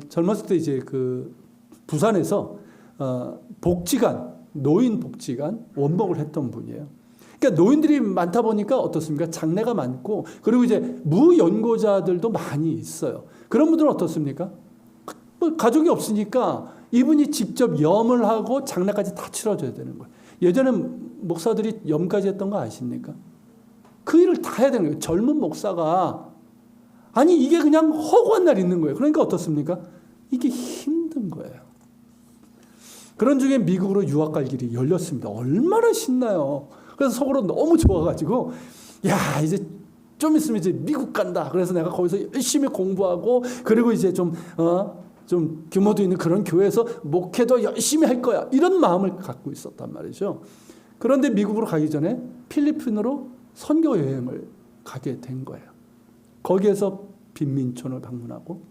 젊었을 때 이제 그 부산에서 복지관, 노인 복지관 원목을 했던 분이에요. 그러니까 노인들이 많다 보니까 어떻습니까? 장래가 많고 그리고 이제 무연고자들도 많이 있어요. 그런 분들은 어떻습니까? 뭐 가족이 없으니까 이분이 직접 염을 하고 장례까지 다 치러줘야 되는 거예요. 예전에 목사들이 염까지 했던 거 아십니까? 그 일을 다 해야 되는 거예요. 젊은 목사가 아니 이게 그냥 허구한 날 있는 거예요. 그러니까 어떻습니까? 이게 힘든 거예요. 그런 중에 미국으로 유학 갈 길이 열렸습니다. 얼마나 신나요. 그래서 속으로 너무 좋아가지고 야 이제 좀 있으면 이제 미국 간다. 그래서 내가 거기서 열심히 공부하고 그리고 이제 좀 규모도 있는 그런 교회에서 목회도 열심히 할 거야. 이런 마음을 갖고 있었단 말이죠. 그런데 미국으로 가기 전에 필리핀으로 선교 여행을 가게 된 거예요. 거기에서 빈민촌을 방문하고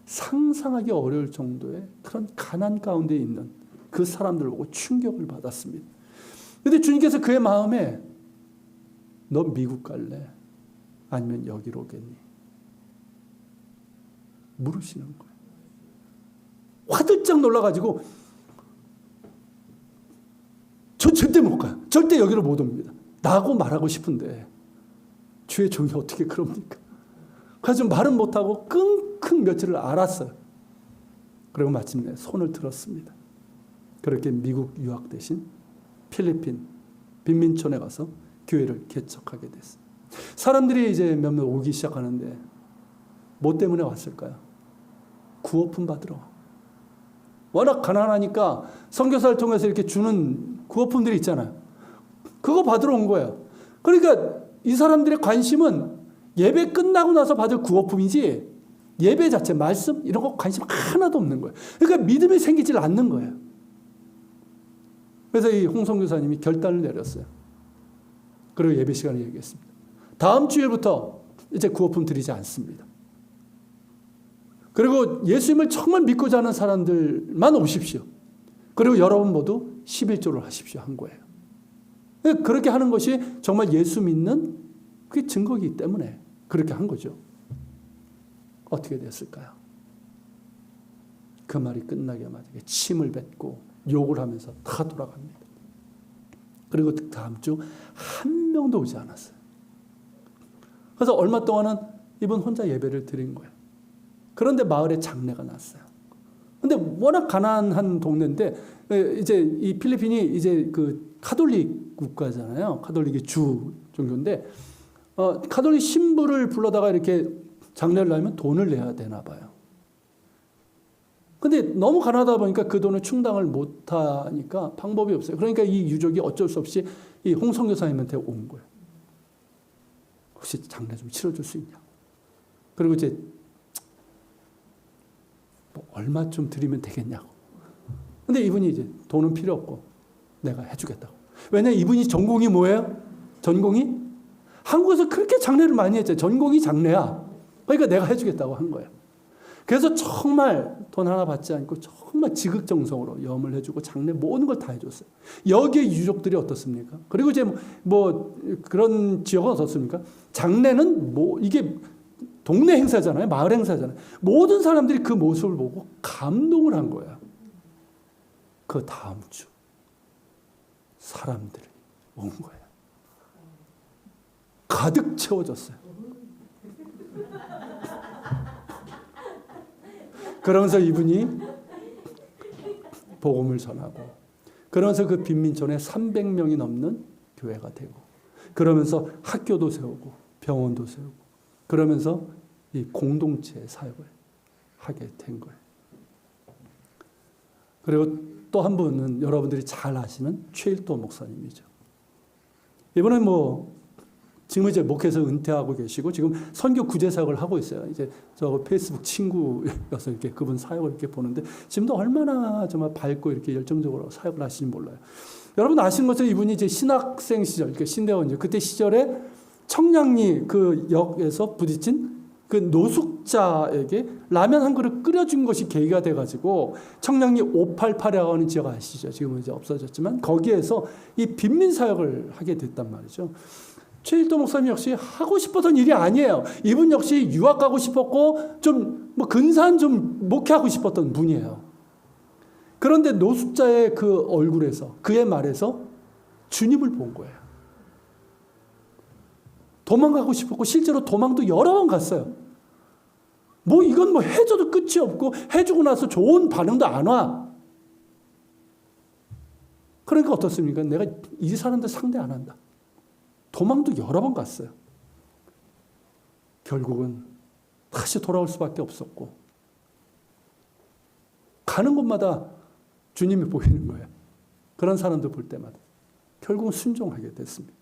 상상하기 어려울 정도의 그런 가난 가운데 있는 그 사람들을 보고 충격을 받았습니다. 그런데 주님께서 그의 마음에 너 미국 갈래? 아니면 여기로 오겠니? 물으시는 거예요. 화들짝 놀라가지고 저 절대 못 가요. 절대 여기로 못 옵니다. 나하고 말하고 싶은데 주의 종이 어떻게 그럽니까? 그래서 말은 못하고 끙끙 며칠을 앓았어요. 그리고 마침내 손을 들었습니다. 그렇게 미국 유학 대신 필리핀 빈민촌에 가서 교회를 개척하게 됐어요. 사람들이 이제 몇몇 오기 시작하는데 뭐 때문에 왔을까요? 구호품 받으러. 워낙 가난하니까 선교사를 통해서 이렇게 주는 구호품들이 있잖아요. 그거 받으러 온 거예요. 그러니까 이 사람들의 관심은 예배 끝나고 나서 받을 구호품이지 예배 자체, 말씀 이런 거 관심 하나도 없는 거예요. 그러니까 믿음이 생기질 않는 거예요. 그래서 이 홍성교사님이 결단을 내렸어요. 그리고 예배 시간에 얘기했습니다. 다음 주일부터 이제 구호품 드리지 않습니다. 그리고 예수님을 정말 믿고자 하는 사람들만 오십시오. 그리고 여러분 모두 11조를 하십시오 한 거예요. 그렇게 하는 것이 정말 예수 믿는 그게 증거이기 때문에 그렇게 한 거죠. 어떻게 됐을까요? 그 말이 끝나자마자 침을 뱉고 욕을 하면서 다 돌아갑니다. 그리고 다음 주 한 명도 오지 않았어요. 그래서 얼마 동안은 이분 혼자 예배를 드린 거예요. 그런데 마을에 장례가 났어요. 근데 워낙 가난한 동네인데 이제 이 필리핀이 이제 그 카톨릭 국가잖아요. 카톨릭이 주 종교인데 카톨릭 신부를 불러다가 이렇게 장례를 하면 돈을 내야 되나 봐요. 근데 너무 가난하다 보니까 그 돈을 충당을 못 하니까 방법이 없어요. 그러니까 이 유족이 어쩔 수 없이 이 홍 선교사님한테 온 거예요. 혹시 장례 좀 치러줄 수 있냐? 그리고 이제 뭐 얼마 좀 드리면 되겠냐고. 근데 이분이 이제 돈은 필요 없고 내가 해주겠다고. 왜냐 이분이 전공이 뭐예요? 전공이? 한국에서 그렇게 장례를 많이 했죠. 전공이 장례야. 그러니까 내가 해주겠다고 한 거예요. 그래서 정말 돈 하나 받지 않고 정말 지극정성으로 염을 해주고 장례 모든 걸 다 해줬어요. 여기에 유족들이 어떻습니까? 그리고 이제 뭐 그런 지역은 어떻습니까? 장례는 뭐 이게 동네 행사잖아요. 마을 행사잖아요. 모든 사람들이 그 모습을 보고 감동을 한 거예요. 그 다음 주 사람들이 온 거예요. 가득 채워졌어요. 그러면서 이분이 복음을 전하고 그러면서 그 빈민촌에 300명이 넘는 교회가 되고 그러면서 학교도 세우고 병원도 세우고 그러면서 이 공동체 사역을 하게 된 거예요. 그리고 또 한 분은 여러분들이 잘 아시는 최일도 목사님이죠. 이번에 지금 이제 목회에서 은퇴하고 계시고 지금 선교 구제 사역을 하고 있어요. 이제 저 페이스북 친구여서 이렇게 그분 사역을 이렇게 보는데 지금도 얼마나 정말 밝고 이렇게 열정적으로 사역을 하시는지 몰라요. 여러분 아시는 것처럼 이분이 이제 신학생 시절, 그러니까 신대원이죠. 그때 시절에 청량리 그 역에서 부딪힌 그 노숙자에게 라면 한 그릇 끓여준 것이 계기가 돼가지고 청량리 588이라고 하는 지역 아시죠? 지금은 이제 없어졌지만 거기에서 이 빈민 사역을 하게 됐단 말이죠. 최일도 목사님 역시 하고 싶었던 일이 아니에요. 이분 역시 유학 가고 싶었고 좀 근사한 좀 목회하고 싶었던 분이에요. 그런데 노숙자의 그 얼굴에서 그의 말에서 주님을 본 거예요. 도망가고 싶었고 실제로 도망도 여러 번 갔어요. 이건 해줘도 끝이 없고 해주고 나서 좋은 반응도 안 와. 그러니까 어떻습니까? 내가 이 사람들 상대 안 한다. 도망도 여러 번 갔어요. 결국은 다시 돌아올 수밖에 없었고 가는 곳마다 주님이 보이는 거예요. 그런 사람들 볼 때마다 결국은 순종하게 됐습니다.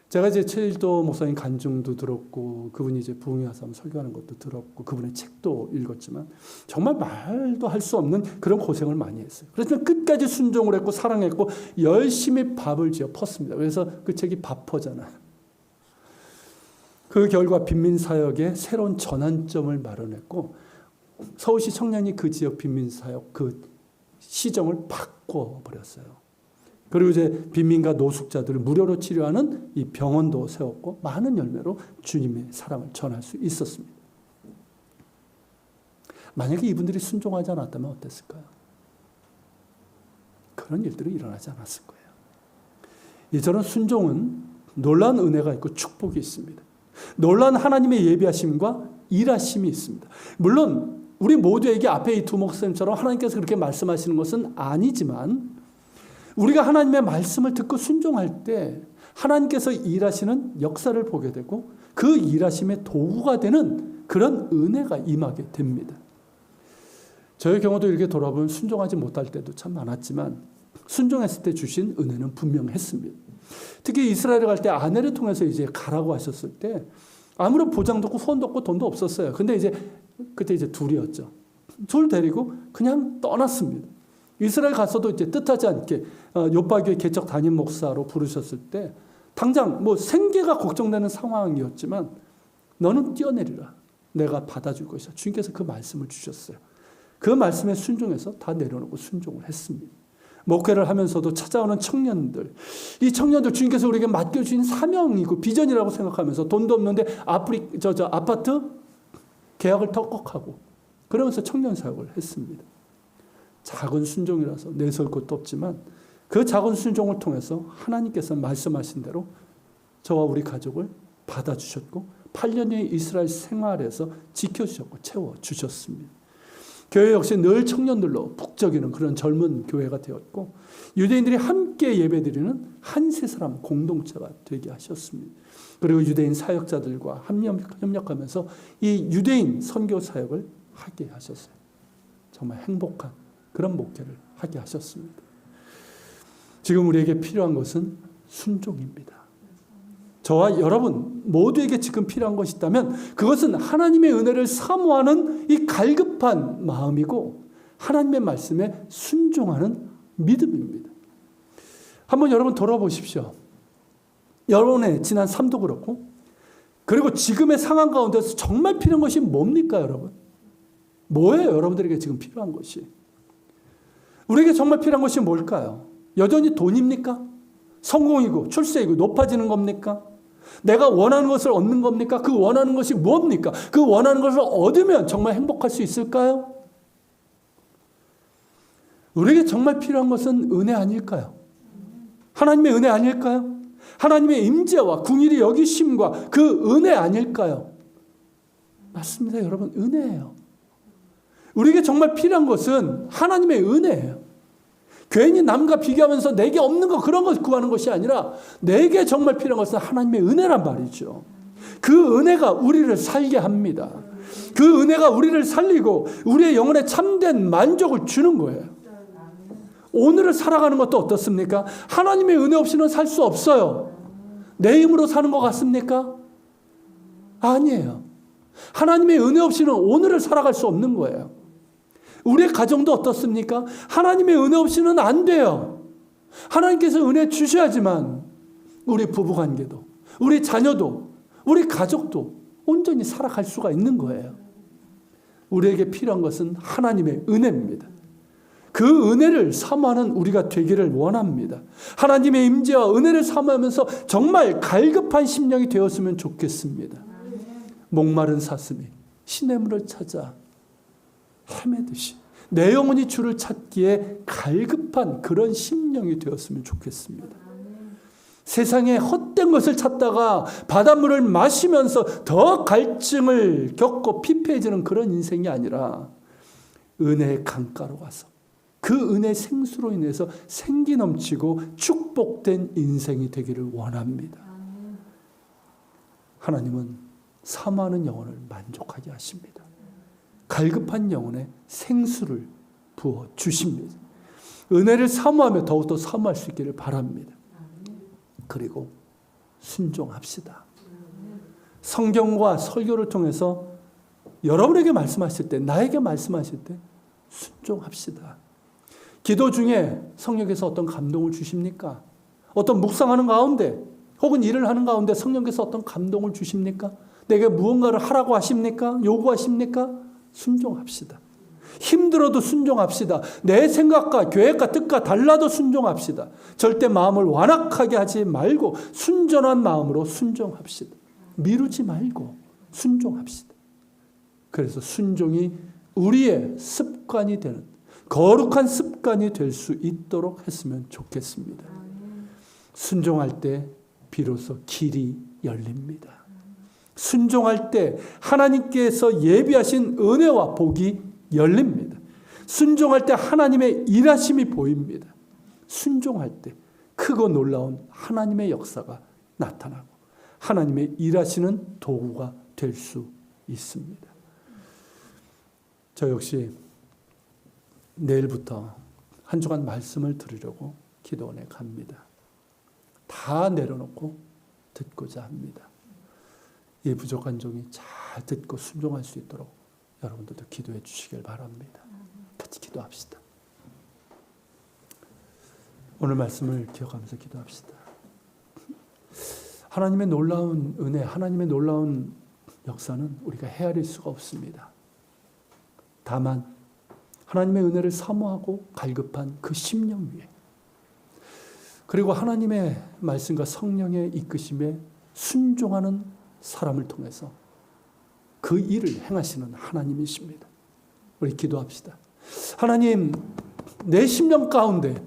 제가 이제 최일도 목사님 간증도 들었고 그분이 이제 부흥회 와서 설교하는 것도 들었고 그분의 책도 읽었지만 정말 말도 할 수 없는 그런 고생을 많이 했어요. 그렇지만 끝까지 순종을 했고 사랑했고 열심히 밥을 지어 펐습니다. 그래서 그 책이 밥퍼잖아요. 그 결과 빈민사역에 새로운 전환점을 마련했고 서울시 청량리 그 지역 빈민사역 그 시정을 바꿔버렸어요. 그리고 이제 빈민과 노숙자들을 무료로 치료하는 이 병원도 세웠고 많은 열매로 주님의 사랑을 전할 수 있었습니다. 만약에 이분들이 순종하지 않았다면 어땠을까요? 그런 일들이 일어나지 않았을 거예요. 이처럼 순종은 놀라운 은혜가 있고 축복이 있습니다. 놀라운 하나님의 예비하심과 일하심이 있습니다. 물론 우리 모두에게 앞에 이 두 목사님처럼 하나님께서 그렇게 말씀하시는 것은 아니지만 우리가 하나님의 말씀을 듣고 순종할 때 하나님께서 일하시는 역사를 보게 되고 그 일하심의 도구가 되는 그런 은혜가 임하게 됩니다. 저의 경우도 이렇게 돌아보면 순종하지 못할 때도 참 많았지만 순종했을 때 주신 은혜는 분명했습니다. 특히 이스라엘에 갈 때 아내를 통해서 이제 가라고 하셨을 때 아무런 보장도 없고 후원도 없고 돈도 없었어요. 근데 그때 이제 둘이었죠. 둘 데리고 그냥 떠났습니다. 이스라엘 가서도 이제 뜻하지 않게 요파교회 개척 담임 목사로 부르셨을 때 당장 생계가 걱정되는 상황이었지만 너는 뛰어내리라. 내가 받아줄 것이다. 주님께서 그 말씀을 주셨어요. 그 말씀에 순종해서 다 내려놓고 순종을 했습니다. 목회를 하면서도 찾아오는 청년들, 이 청년들 주님께서 우리에게 맡겨주신 사명이고 비전이라고 생각하면서 돈도 없는데 아파트 계약을 턱kok하고 그러면서 청년 사역을 했습니다. 작은 순종이라서 내세울 것도 없지만 그 작은 순종을 통해서 하나님께서 말씀하신 대로 저와 우리 가족을 받아주셨고 8년의 이스라엘 생활에서 지켜주셨고 채워주셨습니다. 교회 역시 늘 청년들로 북적이는 그런 젊은 교회가 되었고 유대인들이 함께 예배드리는 한 세 사람 공동체가 되게 하셨습니다. 그리고 유대인 사역자들과 협력하면서 이 유대인 선교 사역을 하게 하셨어요. 정말 행복한 그런 목회를 하게 하셨습니다. 지금 우리에게 필요한 것은 순종입니다. 저와 여러분 모두에게 지금 필요한 것이 있다면 그것은 하나님의 은혜를 사모하는 이 갈급한 마음이고 하나님의 말씀에 순종하는 믿음입니다. 한번 여러분 돌아보십시오. 여러분의 지난 삶도 그렇고 그리고 지금의 상황 가운데서 정말 필요한 것이 뭡니까 여러분? 뭐예요 여러분들에게 지금 필요한 것이? 우리에게 정말 필요한 것이 뭘까요? 여전히 돈입니까? 성공이고 출세이고 높아지는 겁니까? 내가 원하는 것을 얻는 겁니까? 그 원하는 것이 무엇입니까? 그 원하는 것을 얻으면 정말 행복할 수 있을까요? 우리에게 정말 필요한 것은 은혜 아닐까요? 하나님의 은혜 아닐까요? 하나님의 임재와 궁일이 여기심과 그 은혜 아닐까요? 맞습니다 여러분, 은혜예요. 우리에게 정말 필요한 것은 하나님의 은혜예요. 괜히 남과 비교하면서 내게 없는 거 그런 것 구하는 것이 아니라 내게 정말 필요한 것은 하나님의 은혜란 말이죠. 그 은혜가 우리를 살게 합니다. 그 은혜가 우리를 살리고 우리의 영혼에 참된 만족을 주는 거예요. 오늘을 살아가는 것도 어떻습니까? 하나님의 은혜 없이는 살 수 없어요. 내 힘으로 사는 것 같습니까? 아니에요. 하나님의 은혜 없이는 오늘을 살아갈 수 없는 거예요. 우리의 가정도 어떻습니까? 하나님의 은혜 없이는 안 돼요. 하나님께서 은혜 주셔야지만 우리 부부관계도, 우리 자녀도, 우리 가족도 온전히 살아갈 수가 있는 거예요. 우리에게 필요한 것은 하나님의 은혜입니다. 그 은혜를 사모하는 우리가 되기를 원합니다. 하나님의 임재와 은혜를 사모하면서 정말 갈급한 심령이 되었으면 좋겠습니다. 목마른 사슴이 시냇물을 찾아 헤매듯이 내 영혼이 주를 찾기에 갈급한 그런 심령이 되었으면 좋겠습니다. 세상에 헛된 것을 찾다가 바닷물을 마시면서 더 갈증을 겪고 피폐해지는 그런 인생이 아니라 은혜의 강가로 가서 그 은혜 생수로 인해서 생기 넘치고 축복된 인생이 되기를 원합니다. 하나님은 사모하는 영혼을 만족하게 하십니다. 갈급한 영혼에 생수를 부어 주십니다. 은혜를 사모하며 더욱더 사모할 수 있기를 바랍니다. 그리고 순종합시다. 성경과 설교를 통해서 여러분에게 말씀하실 때, 나에게 말씀하실 때 순종합시다. 기도 중에 성령께서 어떤 감동을 주십니까? 어떤 묵상하는 가운데 혹은 일을 하는 가운데 성령께서 어떤 감동을 주십니까? 내게 무언가를 하라고 하십니까? 요구하십니까? 순종합시다. 힘들어도 순종합시다. 내 생각과 계획과 뜻과 달라도 순종합시다. 절대 마음을 완악하게 하지 말고 순전한 마음으로 순종합시다. 미루지 말고 순종합시다. 그래서 순종이 우리의 습관이 되는 거룩한 습관이 될 수 있도록 했으면 좋겠습니다. 순종할 때 비로소 길이 열립니다. 순종할 때 하나님께서 예비하신 은혜와 복이 열립니다. 순종할 때 하나님의 일하심이 보입니다. 순종할 때 크고 놀라운 하나님의 역사가 나타나고 하나님의 일하시는 도구가 될 수 있습니다. 저 역시 내일부터 한 주간 말씀을 들으려고 기도원에 갑니다. 다 내려놓고 듣고자 합니다. 이 부족한 종이 잘 듣고 순종할 수 있도록 여러분들도 기도해 주시길 바랍니다. 같이 기도합시다. 오늘 말씀을 기억하면서 기도합시다. 하나님의 놀라운 은혜, 하나님의 놀라운 역사는 우리가 헤아릴 수가 없습니다. 다만 하나님의 은혜를 사모하고 갈급한 그 심령 위에 그리고 하나님의 말씀과 성령의 이끄심에 순종하는 사람을 통해서 그 일을 행하시는 하나님이십니다. 우리 기도합시다. 하나님, 내 심령 가운데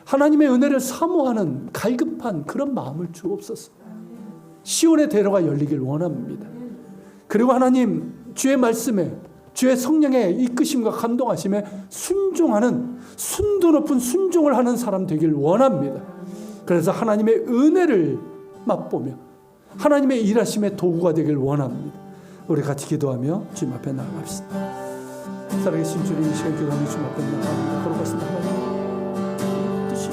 하나님의 은혜를 사모하는 갈급한 그런 마음을 주옵소서. 시온의 대로가 열리길 원합니다. 그리고 하나님 주의 말씀에 주의 성령의 이끄심과 감동하심에 순종하는 순도 높은 순종을 하는 사람 되길 원합니다. 그래서 하나님의 은혜를 맛보며 하나님의 일하심의 도구가 되길 원합니다. 우리 같이 기도하며 주님 앞에 나아갑시다. 살아계신 주님, 이 시간 기도하며 주님 앞에 나아갑니다. 걸어가신 하나님 뜻이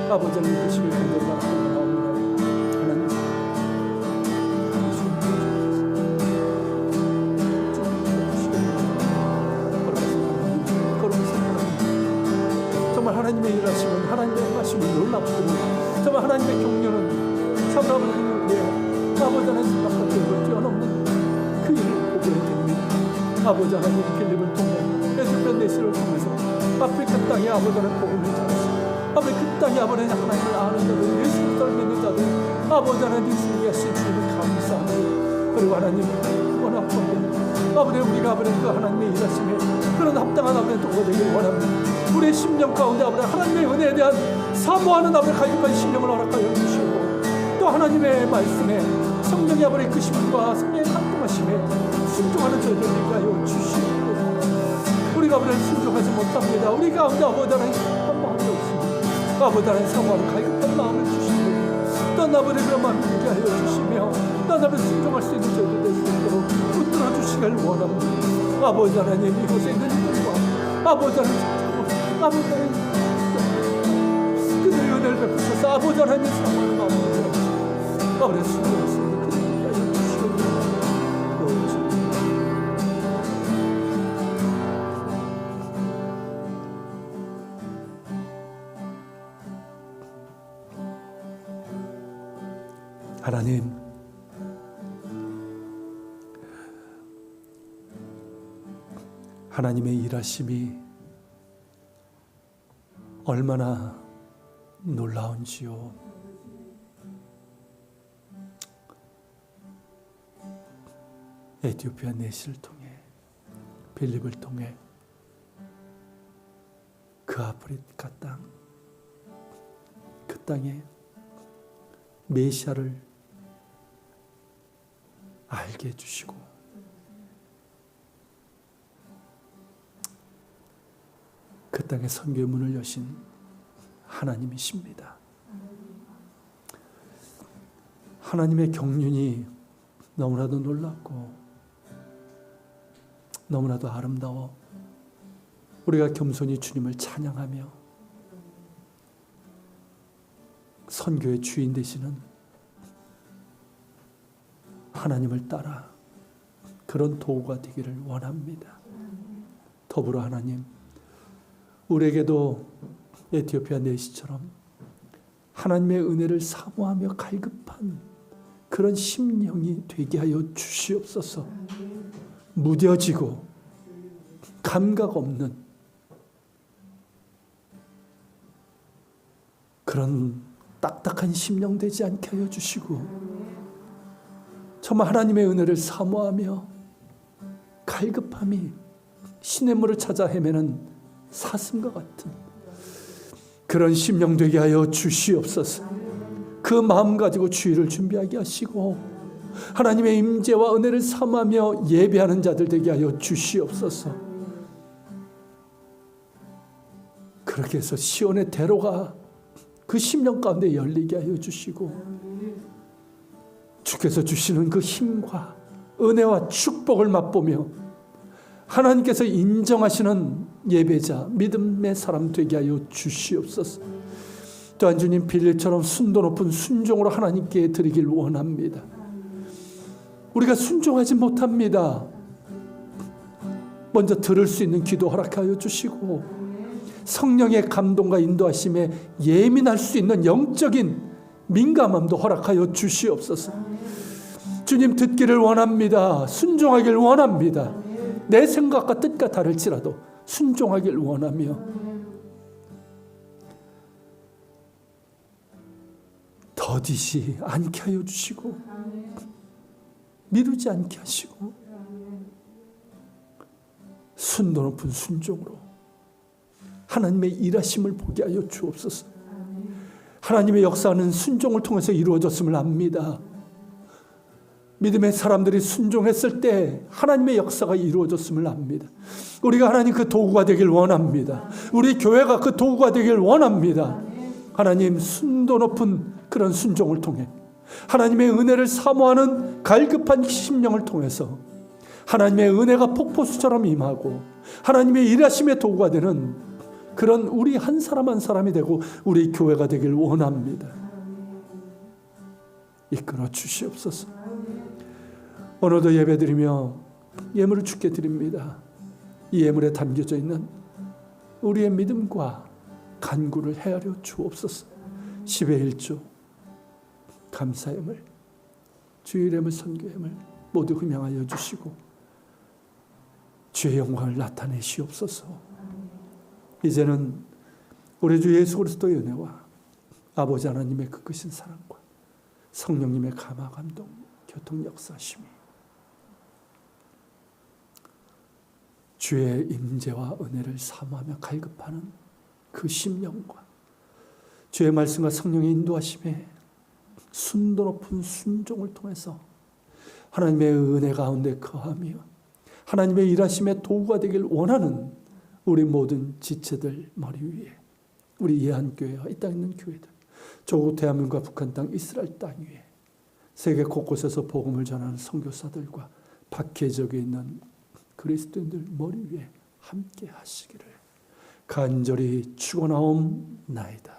아버지 하나님 뜻을 건져라 나옵니다. 하나님 정말 하나님의 일하심은 하나님의 행하심은 놀랍고 정말 하나님의 경륜은 참 하나님의 아버지 하나님 생각과 계획을 뛰어넘는 그 일을 보게 됩니다. 아버지 하나님 빌립을 통해 에스겔 내시를 통해서 아프리카 땅에 아버지 하나님 복음을 전하시고 아프리카 땅에 아버지 하나님을 아는 자들 예수를 믿는 자들 아버지 하나님 주님이 하신 주님을 감사합니다. 그리고 하나님 원합니다. 아버지 우리가 아버지 그 하나님의 일하심에 그런 합당한 아버지 도가 되길 원합니다. 우리의 심령 가운데 아버지 하나님의 은혜에 대한 사모하는 아버지 가족까지 심령을 허락하여 주시고 또 하나님의 말씀에 성령의 아버지 이끄심과 성령의 감동하심에 순종하는 저희들을 위하여 주시고 우리가 아버지 순종하지 못합니다. 우리 가운데 아버지 하나님 한 마음이 없습니다. 아버지 하나님 사모하는 가격한 마음을 주시고 또 아버지 그런 마음을 되게 하여 주시며 또 아버지 순종할 수 있는 저희들 될 수 있도록 붙들어 주시길 원합니다. 아버지 하나님 이곳에 있는 이들과 아버지 하나님 아버지 하나님 그들의 은혜를 베푸셔서 아버지 하나님 사랑하는 마음을 주시고 아버지 순종할 수 있는 그들을 위하여 주시고 하나님 하나님의 일하심이 얼마나 놀라운지요. 에티오피아 내시를 통해 빌립을 통해 그 아프리카 땅, 그 땅에 메시아를 알게 해주시고 그 땅에 선교의 문을 여신 하나님이십니다. 하나님의 경륜이 너무나도 놀랍고 너무나도 아름다워 우리가 겸손히 주님을 찬양하며 선교의 주인 되시는 하나님을 따라 그런 도구가 되기를 원합니다. 더불어 하나님 우리에게도 에티오피아 내시처럼 하나님의 은혜를 사모하며 갈급한 그런 심령이 되게 하여 주시옵소서. 무뎌지고 감각 없는 그런 딱딱한 심령 되지 않게 하여 주시고 정말 하나님의 은혜를 사모하며 갈급함이 시냇물을 찾아 헤매는 사슴과 같은 그런 심령 되게 하여 주시옵소서. 그 마음 가지고 주일을 준비하게 하시고 하나님의 임재와 은혜를 사모하며 예배하는 자들 되게 하여 주시옵소서. 그렇게 해서 시온의 대로가 그 심령 가운데 열리게 하여 주시고 주께서 주시는 그 힘과 은혜와 축복을 맛보며 하나님께서 인정하시는 예배자, 믿음의 사람 되게 하여 주시옵소서. 또한 주님 빌립처럼 순도 높은 순종으로 하나님께 드리길 원합니다. 우리가 순종하지 못합니다. 먼저 들을 수 있는 귀도 허락하여 주시고 성령의 감동과 인도하심에 예민할 수 있는 영적인 민감함도 허락하여 주시옵소서. 주님 듣기를 원합니다. 순종하길 원합니다. 내 생각과 뜻과 다를지라도 순종하길 원하며 더디지 않게 하여 주시고 미루지 않게 하시고 순도 높은 순종으로 하나님의 일하심을 보게 하여 주옵소서. 하나님의 역사는 순종을 통해서 이루어졌음을 압니다. 믿음의 사람들이 순종했을 때 하나님의 역사가 이루어졌음을 압니다. 우리가 하나님 그 도구가 되길 원합니다. 우리 교회가 그 도구가 되길 원합니다. 하나님 순도 높은 그런 순종을 통해 하나님의 은혜를 사모하는 갈급한 심령을 통해서 하나님의 은혜가 폭포수처럼 임하고 하나님의 일하심의 도구가 되는 그런 우리 한 사람 한 사람이 되고 우리 교회가 되길 원합니다. 이끌어 주시옵소서. 오늘도 예배드리며 예물을 주께 드립니다. 이 예물에 담겨져 있는 우리의 믿음과 간구를 헤아려 주옵소서. 10의 1조 감사예물, 주일예물, 선교예물 모두 흠양하여 주시고 주의 영광을 나타내시옵소서. 이제는 우리 주 예수 그리스도의 은혜와 아버지 하나님의 그 크신 사랑과 성령님의 감화 감동 교통 역사심이 주의 임재와 은혜를 사모하며 갈급하는 그 심령과 주의 말씀과 성령의 인도하심에 순도 높은 순종을 통해서 하나님의 은혜 가운데 거하며 하나님의 일하심의 도구가 되길 원하는 우리 모든 지체들 머리 위에 우리 예한교회와 이 땅에 있는 교회들, 조국 대한민국과 북한 땅 이스라엘 땅 위에 세계 곳곳에서 복음을 전하는 선교사들과 박해 지역에 있는 그리스도인들 머리 위에 함께 하시기를 간절히 축원하옵나이다.